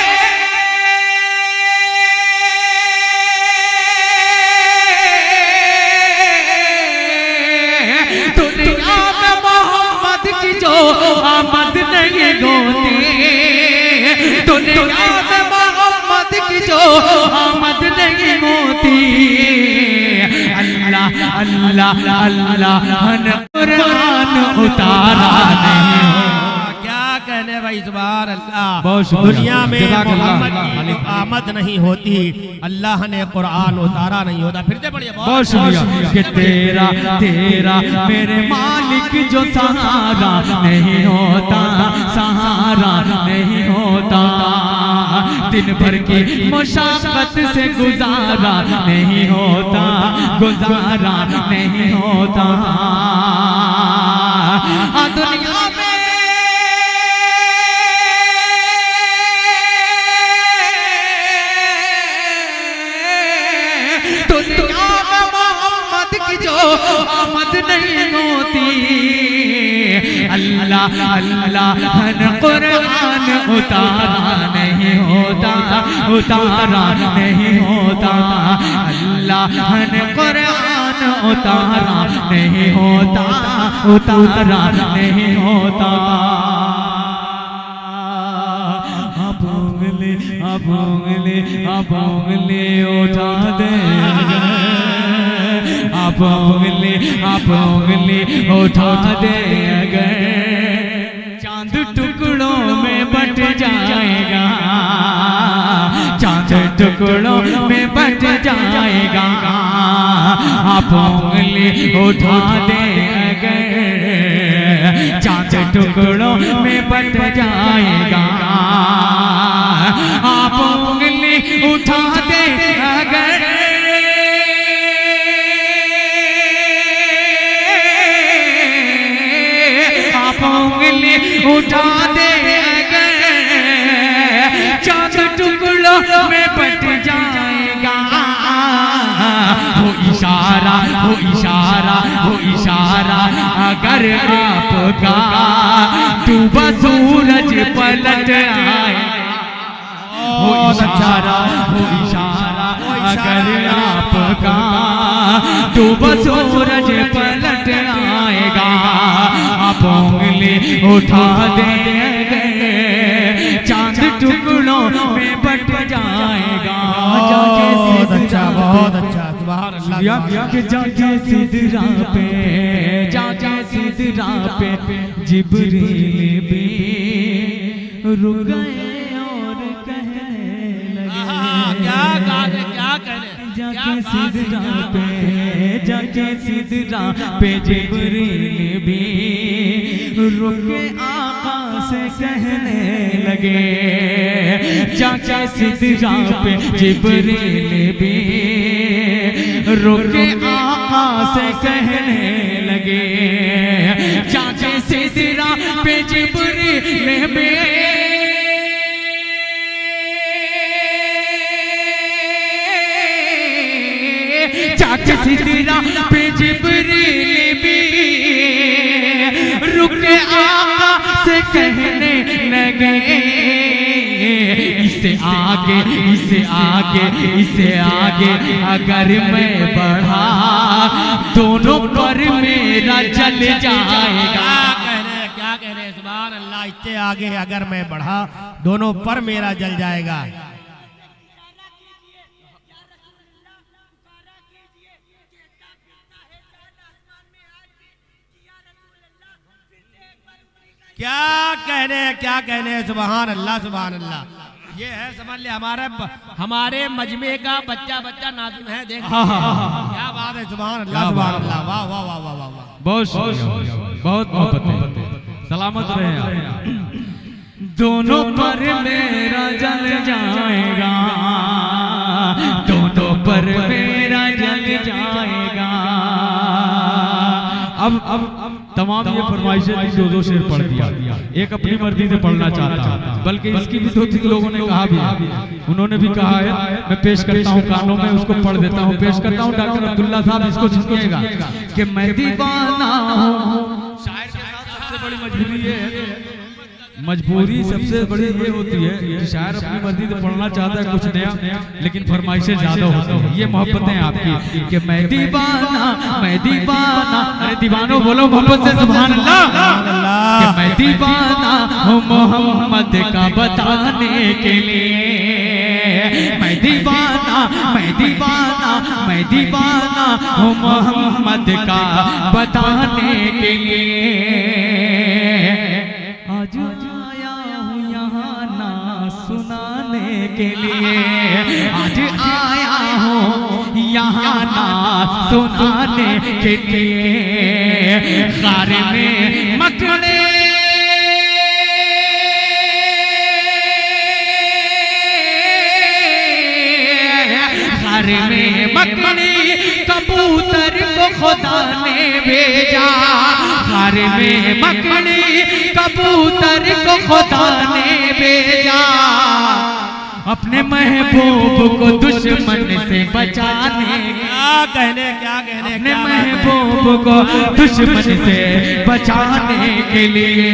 मोहम्मद की जो आमद नहीं होती, दुनिया में मोहम्मद की जो आमद नहीं होती। अल्लाह अल्लाह अल्लाह ने कुरान उतारा नहीं, कहने भाई सुभान अल्लाह। दुनिया में मोहम्मद की आमद नहीं होती, अल्लाह ने कुरान उतारा नहीं होता। फिर से पढ़िए, बहुत शुक्रिया। कि तेरा तेरा मेरे मालिक जो सहारा नहीं होता, सहारा नहीं होता। दिन भर की मशक्कत से गुजारा नहीं होता, गुजारा नहीं होता। दुनिया में आमद नहीं होती, अल्लाह अल्लाह ने कुरान उतारा नहीं होता, उतारा नहीं होता। अल्लाह ने कुरान उतारा नहीं होता, उतारा नहीं होता। अब उंगली उठा दे, आप उंगली उठा दे, अगर चांद टुकड़ों में बट जाएगा, चांद टुकड़ों में बट जाएगा। आप उंगली उठा दे, अगर चांद टुकड़ों में बट जाएगा। आप उंगली उठा दे, अगर उठा देंगे, चांद टुकड़ों में बट जाएगा। वो इशारा, वो इशारा, वो इशारा अगर आपका डूबा सूरज पलट आए। वो इशारा, वो इशारा अगर आपका डूबा सूरज पलट आएगा, आप उंगली उठा देंगे, चांद टुकड़ों में बट जाएगा। बहुत अच्छा, बहुत अच्छा। के जाके सिदरा पे, जाके सिदरा पे जिब्रील भी रुक गए और कहने लगे। क्या कहने जाके सिदरा पे, जाके सिदरा पे जिब्रील भी रुक के आका से कहने लगे। जाके सिदरा पे जिब्रील भी रुके आका से कहने लगे। जाके सिदरा पे जिब्रील भी जाके सिदरा पे जिब्रील भी रुके आका से कहने लगे। इससे आगे, इससे आगे, इससे आगे अगर मैं बढ़ा, दोनों पर मेरा जल जाएगा। क्या कह रहे सुभान अल्लाह। इससे आगे अगर मैं बढ़ा, दोनों पर मेरा जल जाएगा। क्या कहने सुभान अल्लाह, सुभान अल्लाह। ये है, समझ ले, हमारे मजमे का बच्चा नाज़िम है। देख क्या बात है, सुभान अल्लाह, सुभान अल्लाह। वाह वाह वाह वाह वाह। बहुत बहुत मोहब्बत है। सलामत रहे आप। दोनों पर मेरा जल जाएगा, दोनों पर मेरा जल जाएगा। अब तमाम ये फरमाइशें दो दो शेर पढ़ दिया। एक अपनी मर्जी से पढ़ना चाहता, बल्कि इसकी भी दो तीन लोगों ने कहा भी, उन्होंने भी कहा है। मैं पेश करता हूँ कानों में, उसको पढ़ देता हूँ, पेश करता हूँ। डॉक्टर अब्दुल्ला साहब इसको सुनिएगा कि मैं दीवाना हूँ। शायर के साथ सबसे बड़ी मजबूरी ये है, मजबूरी सबसे बड़ी ये होती है कि शायर अपनी मर्जी से पढ़ना चाहता है कुछ नया, लेकिन फरमाइशें ज्यादा होती है। ये मोहब्बतें आपकी कि मैं दीवाना, मैं दीवाना। अरे दीवानो बोलो मोहब्बत से सुभान अल्लाह। कि मैं दीवाना हूँ मोहम्मद का बताने के लिए। मैं दीवाना, मैं दीवाना, मैं दीवाना हूँ मोहम्मद का बताने के लिए। आज आया हूँ यहाँ ना सुनाने के लिए। आज आया हूँ यहाँ ना सुनाने के लिए। ग़ार में मकड़े ग़ार में मकड़ी कबूतर को खुदा ने भेजा। ग़ार में मकड़ी कबूतर को खुदा ने भेजा। अपने महबूब को दुश्मन से बचाने। क्या कहने अपने महबूब को दुश्मन से बचाने के लिए।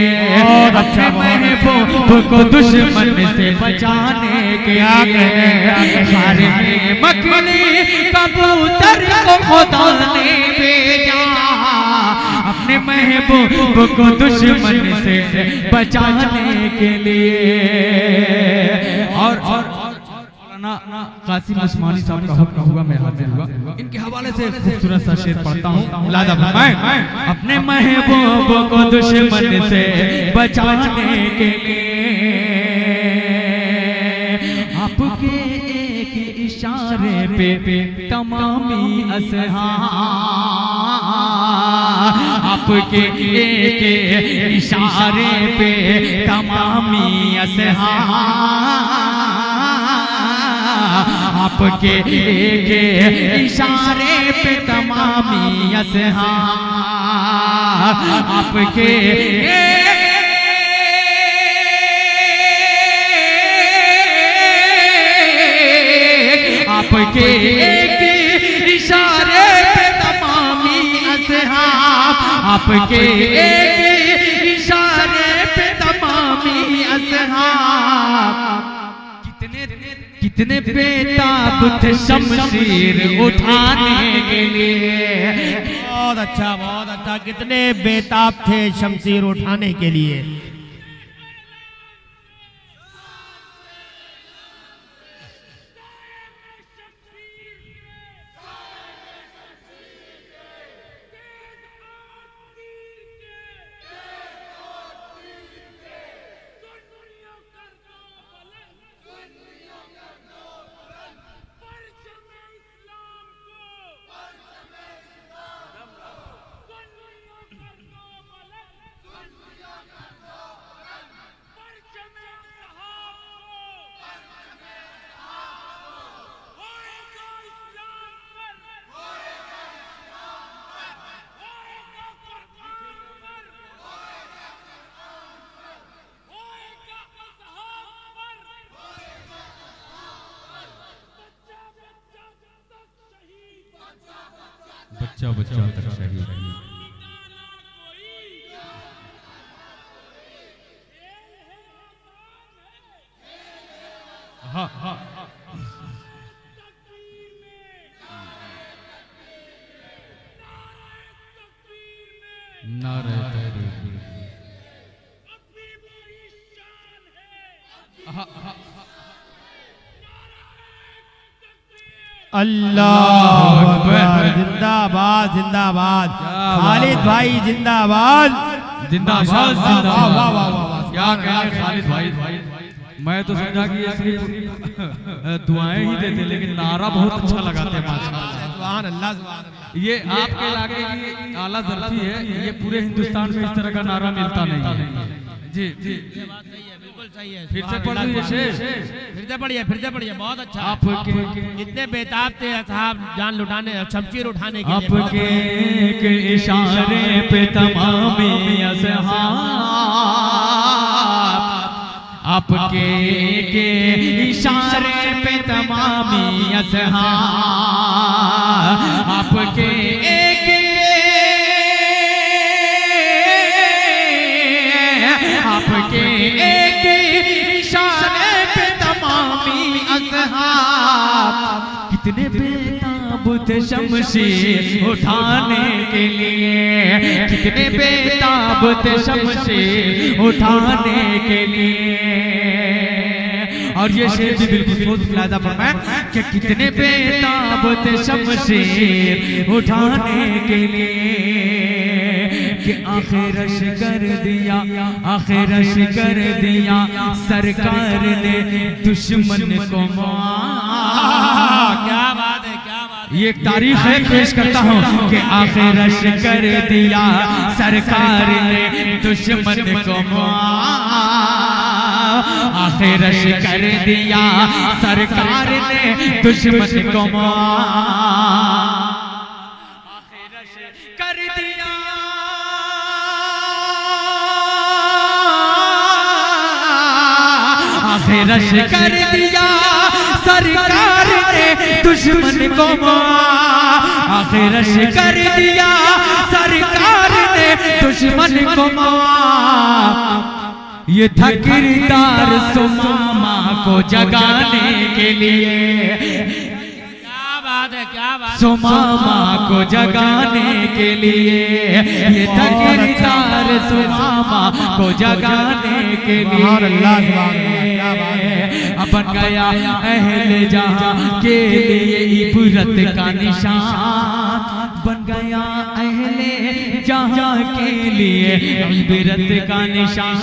अपने महबूब को दुश्मन से बचाने के लिए। ग़ार में मकड़ी कबूतर को खुदा ने भेजा। अपने महबूब को दुश्मन से बचाने के लिए। और कासिम उस्मानी साहब का हुक्म हुआ, मैं हाजिर हुआ। इनके हवाले से खूबसूरत सा शेर पढ़ता हूँ। लादा फरमाएं। अपने महबूब को दुश्मन से बचाने के लिए आपके एक इशारे पे तमामी असहाब, आपके एक इशारे पे तमामी असहाब, आपके एक इशारे पे तमामी असहाब, आपके आपके एक इशारे पे तमामी असहाब, आपके एक इशारे पे तमामी असहाब, कितने बेताब थे शमशीर उठाने के लिए। बहुत अच्छा, कितने बेताब थे शमशीर उठाने के लिए। बच्चा बच्चा तक शहीद। हाँ हाँ नारे तकबीर। अल्लाह अकबर, जिंदाबाद जिंदाबाद, खालिद भाई जिंदाबाद जिंदाबाद वाह वाह वाह वाह। क्या कहें खालिद भाई, मैं तो समझा कि ये सिर्फ दुआएं ही देते, लेकिन नारा बहुत अच्छा लगाते हैं माशाल्लाह। सुभान अल्लाह सुभान अल्लाह। ये आपके इलाके की आला ज़र्फी है, ये पूरे हिंदुस्तान में इस तरह का नारा मिलता नहीं है। जी जी बिल्कुल सही है। फिर से पढ़िए शेर, फिर से पढ़िए बहुत अच्छा। आपके कितने बेताब थे असहाब जान लुटाने, शमशीर उठाने के लिए। आपके एक इशारे पे तमामी असहाब, आपके एक इशारे पे तमामी असहाब, आपके एक आपके एक इशारे पे तमामी असहाब, कितने बेताब थे शमशीर उठाने के लिए, कितने बेताब थे शमशीर उठाने के लिए। और ये शेर भी बिल्कुल सोच फिलादा फरमाया कि कितने बेताब थे शमशीर उठाने के लिए, कि आखिरश कर दिया, आखिरश कर दिया सरकार ने दुश्मन को क्या बात है, क्या बात है। ये एक तारीख है, पेश करता हूँ कि आखिरश कर दिया सरकार ने दुश्मन को आखिरश कर दिया सरकार ने दुश्मन को आखिरश कर दिया, आखिरश कर दिया सरकार ने दुश्मन को, आखिरश कर दिया सरकार ने दुश्मन को। ये था किरदार सुमामा को जगाने के लिए, क्या बात है, क्या बात है। सुमामा को जगाने के लिए, ये था किरदार सुमामा को जगाने के लिए। बन गया अहले जहां के लिए इबरत का निशान, बन गया अहले जहां के लिए इबरत का निशान,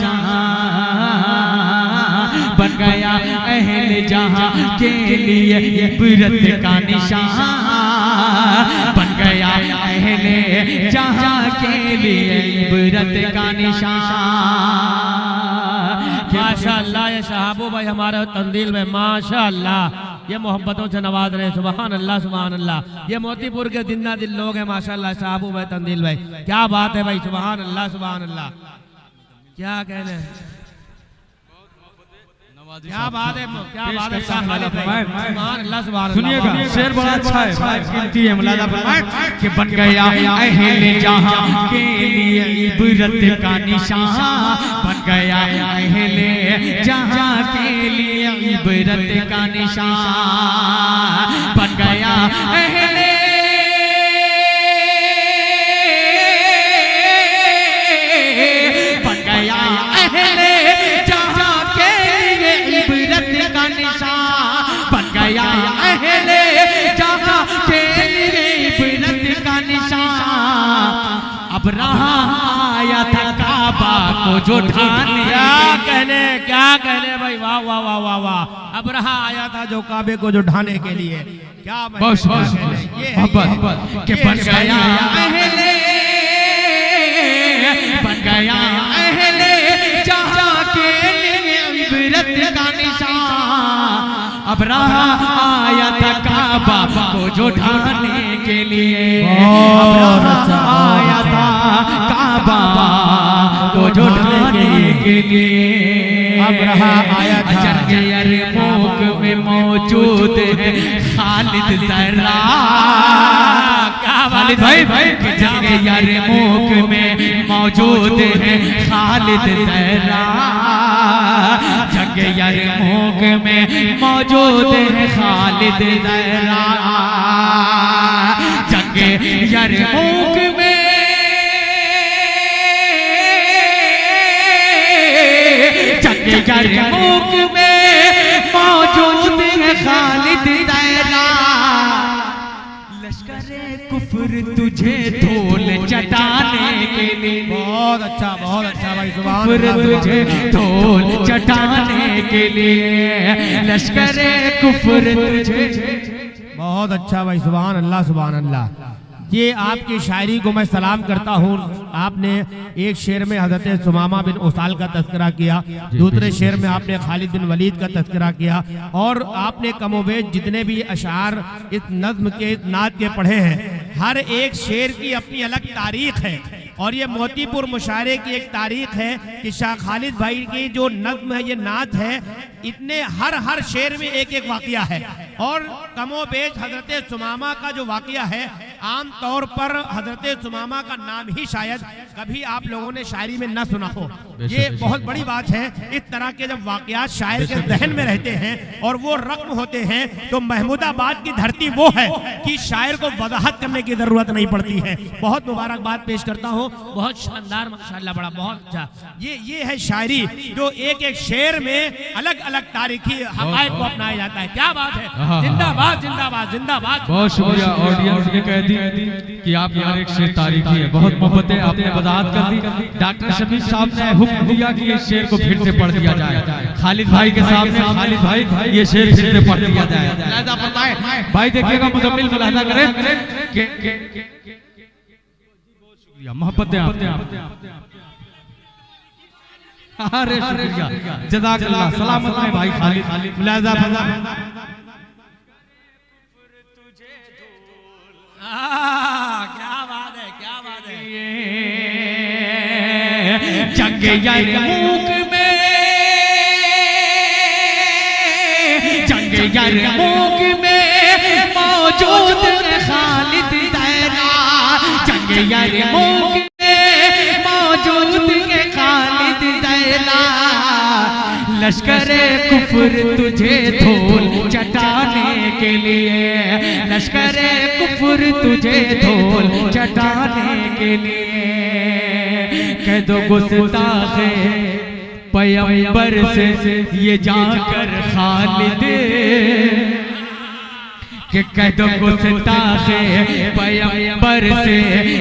बन गया अहले जहां के लिए इबरत का निशान, बन गया अहले जहां के लिए इबरत का निशान। माशाअल्लाह ये सहाबो भाई हमारे तंदील में माशाअल्लाह ये मोहब्बतों से नवाज रहे। सुभान अल्लाह सुभान अल्लाह। ये मोतीपुर के जिंदा दिल लोग हैं माशाअल्लाह सहाबो भाई तंदील भाई, क्या बात है भाई। सुभान अल्लाह सुभान अल्लाह। क्या कहने क्या बात है, क्या बात है। सुभान अल्लाह, सुभान अल्लाह। सुनिएगा, शेर बड़ा अच्छा है, बड़ा कीमती है। मुलाजा फरमाए कि बन गया अहले जहां के लिए इबरत का निशान, बन गया अहले जहां के लिए इबरत का निशान, बन गया अहले बन गया अहले जहां के लिए इबरत का निशान, बन गया अहले जहां के लिए इबरत का निशान। अब रहा आया था काबा को जो ढाने, क्या कहने भाई, वाह वाह वाह वाह वाह। अब रहा आया था जो काबे को जो ढाने के लिए, क्या बस बस मोहब्बत के बन गया अहले, बन गया अहले जहां के लिए इबरत का निशान। अब रहा आया था काबा को जो ढाने के लिए, अब रहा आया था काबा को जो ढाने के लिए। अब रहा आया था जंगे यरमूक में मौजूद है खालिद ज़रा, खालिद भाई जंगे यरमूक में मौजूद है खालिद ज़रा, जंगे यरमूक में मौजूद है खालिद ज़रा, जंगे यरमूक में जंगे यरमूक में मौजूद है खालिद ज़रा। लश्करे कुफ्र तुझे धूल चटाने के लिए, बहुत अच्छा भाई, सुभान कुफ्र अल्लाह, तुझे धूल चटाने के लिए, लश्करे कुफ्र तुझे। बहुत अच्छा भाई, सुभान अल्लाह, सुभान अल्लाह। ये आपकी शायरी को मैं सलाम करता हूँ। आपने एक शेर में हजरत सुमामा बिन उसाल का तज़किरा किया, दूसरे शेर में आपने खालिद बिन वलीद का तज़किरा किया, और आपने कमोबेश जितने भी अशार इस नज़्म के, इस नात के पढ़े हैं, हर एक शेर की अपनी अलग तारीख है। और ये मोतीपुर मुशायरे की एक तारीख है कि शाह खालिद भाई की जो नज़्म है, ये नात है, इतने हर शेर में एक एक वाक़या है। और कमोबेश हजरत सुमामा का जो वाक़या है, आम तौर पर हजरत सुमामा का नाम ही शायद कभी आप लोगों ने शायरी में न सुना हो। ये बहुत बड़ी बात है। इस तरह के जब वाक़यात शायर के जहन में रहते हैं और वो रक़्म होते हैं, तो महमूदाबाद की धरती वो है कि शायर को वजाहत करने की जरूरत नहीं पड़ती है। बहुत मुबारकबाद पेश करता हूँ, बहुत शानदार माशाअल्लाह, बड़ा बहुत अच्छा। ये है शायरी जो एक एक शेर में अलग अलग तारीखी हक़ाइक़ को अपनाया जाता है। क्या बात है, जिंदाबाद जिंदाबाद जिंदाबाद। बहुत शुक्रिया ऑडियंस ने कह दी कि आप यार एक शेर तारीखी है, बहुत मोहब्बत है, आपने वजाहत कर दी। डॉक्टर शमीर साहब ने हुक्म दिया कि ये शेर को फिर से पढ़ दिया जाए, खालिद भाई के सामने, खालिद भाई ये शेर फिर से पढ़ दिया जाए। भाई देखिएगा, मुजम्मिल मुलाहिजा करें, मोहब्बत है आपने। अरे शुक्रिया, जज़ाकल्लाह, सलामत रहे भाई खालिद। मुलाहिजा क्या बात है, क्या बात है। जंगे यरमूक में, जंगे यरमूक में मौजूद है खालिद ज़रा, जंगे यरमूक में मौजूद है खालिद ज़रा। लश्करे कुफ्र तुझे धूल चटाने के लिए, लश्करे कुफ्र तुझे धूल चटाने के लिए। कह दो गुस्ताखे पैगंबर से ये जाकर खालिद, कि कह दो गुस्ताखे पैगंबर से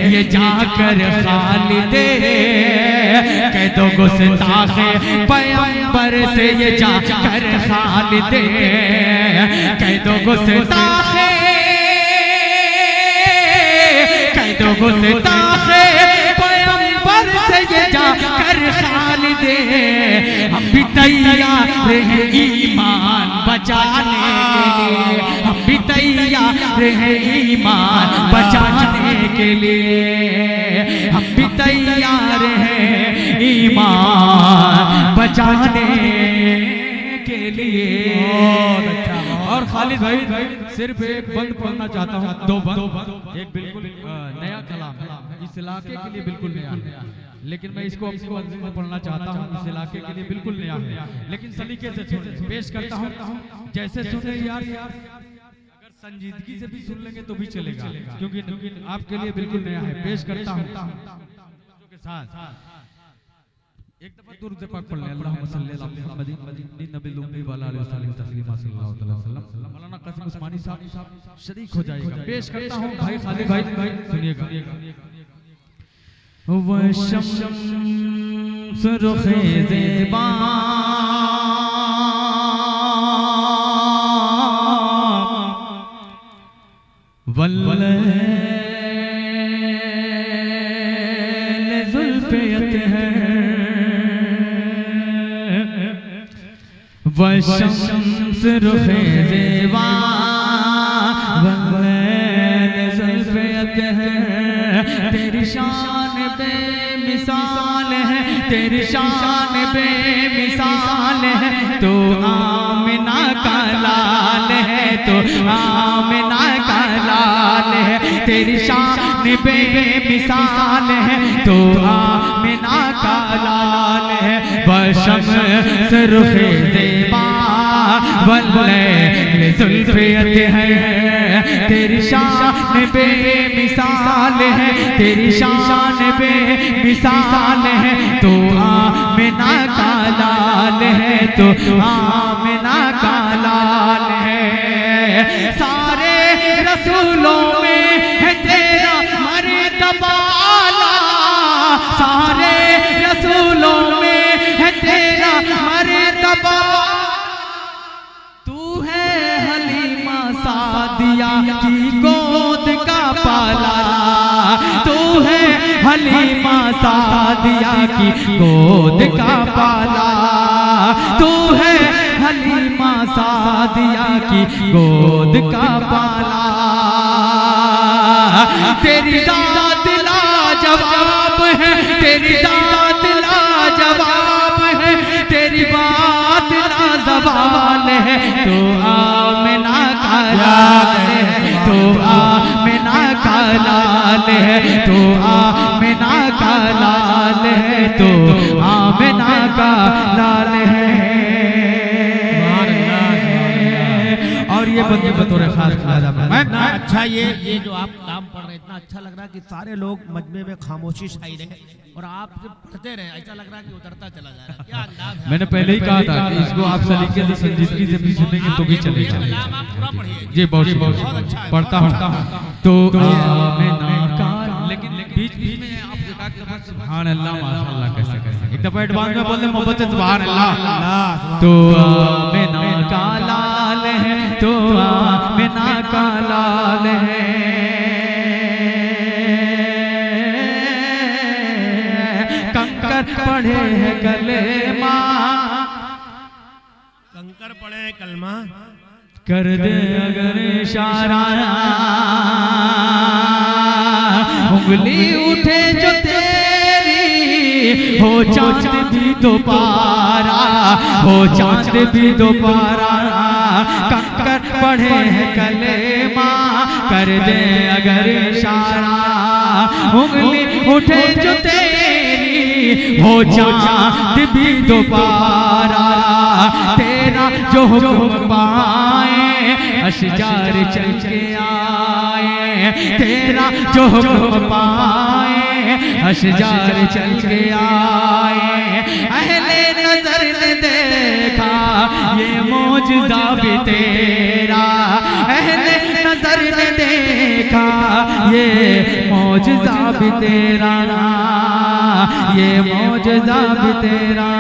ये जाकर खालिद, कह दो गुस्ताखे पैगंबर से ये जाकर खालिद, कह दो गुस्ताखे, कह दो गुस्ताखे पैगंबर से ये जाकर खालिद। हम भी तैयार हैं ईमान बचाने के लिए, हम भी तैयार हैं ईमान बचाने के लिए, हम भी तैयार हैं ईमान बचाने के के लिए। बहुत अच्छा, बहुत और खालिद भाई सिर्फ एक बंद पढ़ना चाहता हूँ, दो बंद, एक बिल्कुल नया कलाम है, इस इलाके के लिए बिल्कुल नया है, लेकिन मैं इसको अपनी मर्जी से पढ़ना चाहता हूँ, इस इलाके के लिए बिल्कुल नया है, लेकिन सलीके से पेश करता हूँ, जैसे सुने यार, अगर संजीदगी से भी सुन लेंगे तो भी चलेगा, क्योंकि आपके लिए बिल्कुल नया है। पेश करता हूँ के साथ एक दफा दुरूद पाक पढ़ लें, अल्लाहुम्मा सल्ली अला मुहम्मदिन नबील उम्मी व अला आलिहि वसल्लम तस्लीमा सल्लल्लाहु अलैहि वसल्लम। मौलाना कासिम उस्मानी साहब शरीक हो जाएगा। पेश करता हूँ भाई खालिद भाई, सुनिएगा। वो शम्स रुखे ज़ेबा वल्लैल ज़ुल्फ़ियत है, वो शम्स रुखे ज़ेबा वल्लैल ज़ुल्फ़ियत है, तेरी शान बेमिसाल है, तेरी शान बेमिसाल है, तो आमिना का लाल है, तो आमिना का लाल है, तेरी शान बेमिसाल है, तो आमिना का लाल है। बशम्स रुखे ज़ेबा वल्लैल ज़ुल्फ़ियत है, तेरी शान बेमिसाल है, तेरी शान बेमिसाल है, तो आमिना का लाल है, तो आमिना का लाल है। सारे रसूलों में है तेरा मर्तबा आला, सारे रसूलों में है तेरा मर्तबा, तू है हलीमा सादिया की गोद का पाला, तू है हलीमा सादिया की गोद का पाला, तू है हलीमा सादिया की गोद का पाला, तेरी ज़ात लाजवाब है, तेरी ज़ात लाजवाब है, तेरी बात लाजवाल है, तो आमिना का लाल है, तो आमिना का लाल है, तो आमिना का लाल है, तो आमिना का लाल है। और ये बंदे बतौर खास खाजा मैं अच्छा ये जो आप काम पढ़ रहे हैं इतना अच्छा लग रहा है कि सारे लोग मजमे में खामोशी छाई रहे और आप जब पढ़ते रहे ऐसा लग रहा है कि उतरता चला जा रहा है। क्या अंदाज है। मैंने पहले ही कहा था कि इसको आप सलीके से संजीदगी से भी सुनेंगे तो भी चलेगा। कलाम आप पूरा पढ़िए जी बहुत अच्छा है। पढ़ता हूँ तो लेकिन बीच बीच में आप सुभान अल्लाह माशाअल्लाह कैसे कैसे एक दफा एडवांस में बोल दे मोहब्बत से सुभान अल्लाह, तो आमिना का लाल है, तो आमिना का लाल है, कंकर पढ़े है कलेमा, कंकर पढ़े कलमा, कर दे अगर इशारा, उंगली उठे जो तेरी हो चांद भी दोबारा, हो चांद भी दोबारा, कंकर पढ़े है कलेमा, कर दे अगर इशारा, उंगली उठे जो तेरी हो चांद भी दोबारा, तेरा जो हुक्म पाए अशजार चल के आए, तेरा जो हुक्म पाए अशजार चल के आए, अहले नजर ने देखा ये मौजज़ा भी तेरा, अहले नजर ने देखा ये मौजज़ा भी तेरा, ये मौजज़ा भी तेरा,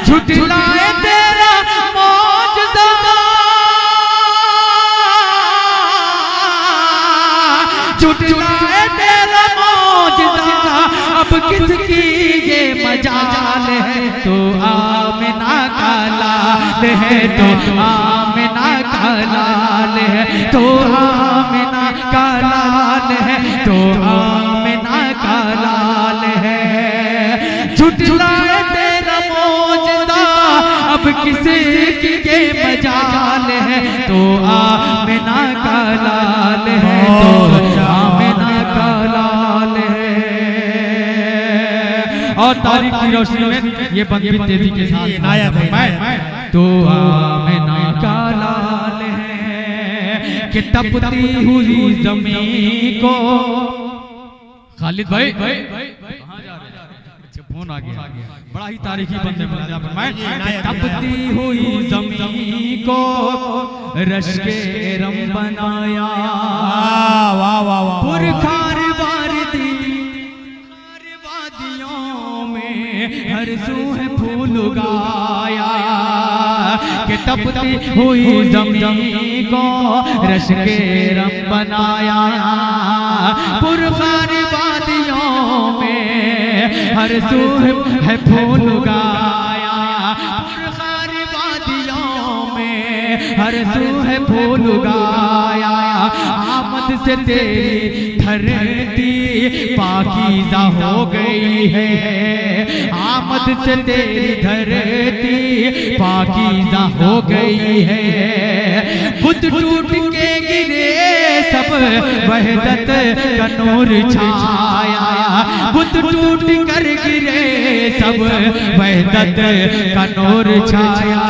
झुठलाए तेरा मौजज़ा, झुठलाए तेरा मौजज़ा, अब किसकी ये मजाल है, तो आमिना का लाल है, तो आमिना का लाल है, तो आमिना का लाल है, तो आमिना का लाल है, झुठलाए तेरा मौजज़ा, किसे की ये मजाल है, तो आमिना का लाल है, तो आमिना का लाल है। और तारीख की रोशनी में ये बंद भी तेजी के साथ आया तो आमिना का लाल है कि तपती हुई जमीन को। खालिद भाई कहाँ जा रहे हैं? अच्छा फोन आ गया, बड़ा ही तारीखी बंदे में तपती हुई जमीन को रश के रम बनाया। वाह वाह वाह पुरखार वारदी वादियों में हर सू है फूल उगाया कि तपती हुई जमीन को रश के रम बनाया। पुरखार वादियों में हर सू है फूल उगाया। पुरखार वादियों में हर सू है फूल उगाया। आमद से तेरी धरती पाकीज़ा हो गई है। आमद से तेरी धरती पाकीज़ा हो गई है। बुत टूट के गिरे सब वहदत का नूर छाया। बुत टूट कर गिरे सब वहदत का नूर छाया।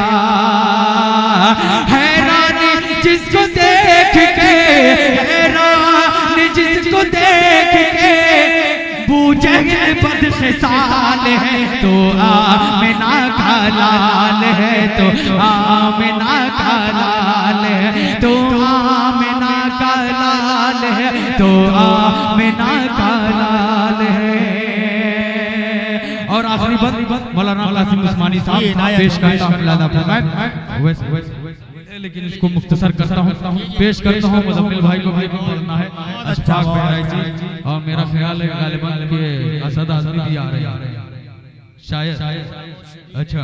हैरान जिसको देख के, हैरान जिसको देख के बूझे बदखिसाल है, तो आमिना का लाल है, तो आमिना का लाल है, तो आमिना का लाल है, तो आमिना का लाल है। और आखिरी बात मौलाना कासिम उस्मानी साहब पेश करता हूँ, लेकिन इसको मुख्तसर करता हूँ, पेश करता हूँ। मुज़म्मिल भाई को भी पढ़ना है, अशफाक बहराई जी, और मेरा ख्याल है गालिबन के असद आज़मी भी आ रहे हैं शायद। अच्छा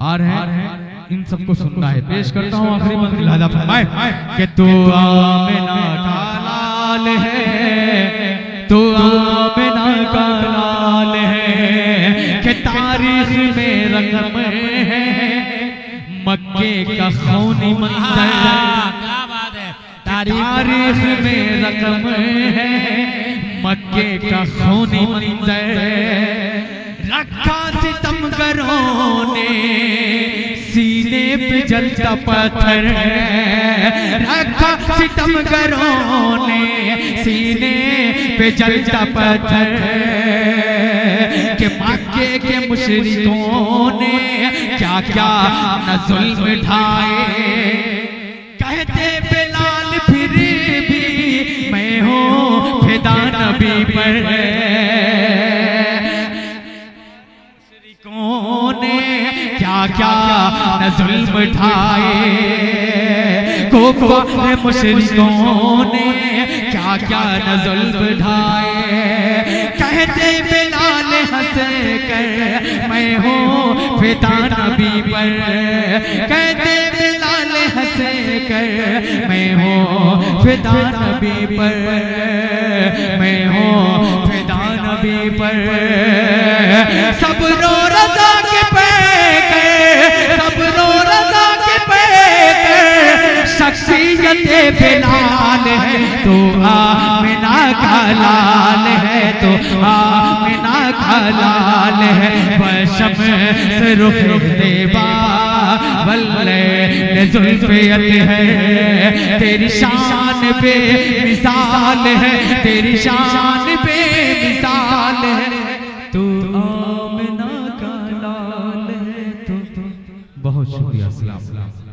आ रहे हैं, इन सबको सुनना है। पेश करता हूँ आखिरी मंजिल अदा फरमाए कि तू आमिना का लाल है, तू आमिना का लाल है कि तारीख में रकम है मक्के का खूनी मंजर। क्या बात है, तारीख में रकम है मक्के का खूनी मंजर। रखा सितमगरों ने सीने पे जलता पत्थर, रखा सितमगरों ने सीने पे जलता पत्थर कि मक्के के मुशरिकों ने क्या क्या न जुल्म ढाए। कहते बिलाल फिर भी मैं हूँ फिदा नबी पर, मुशरिकों ने क्या क्या न जुल्म ढाए। कुफार मुशरिकों ने क्या क्या न जुल्म ढाए। कहते बिलाल हंस कर मैं हूँ फिदा नबी पर, कहते बिलाल हंस कर मैं हूँ फिदा नबी पर, मैं हूँ फिदा नबी पर। सब रो रज़ा के पैकर, सब रो रज़ा के पैकर, शख्सियत बिलाल है, तो आमिना का लाल है, तो आमिना का लाल है। बशम से रुख देबा वल्ले जुल्फियत है, तेरी शान पे मिसाल है, तेरी शान पे मिसाल है, तो आमिना का लाल है। तो बहुत शुक्रिया। अस्सलाम वालेकुम।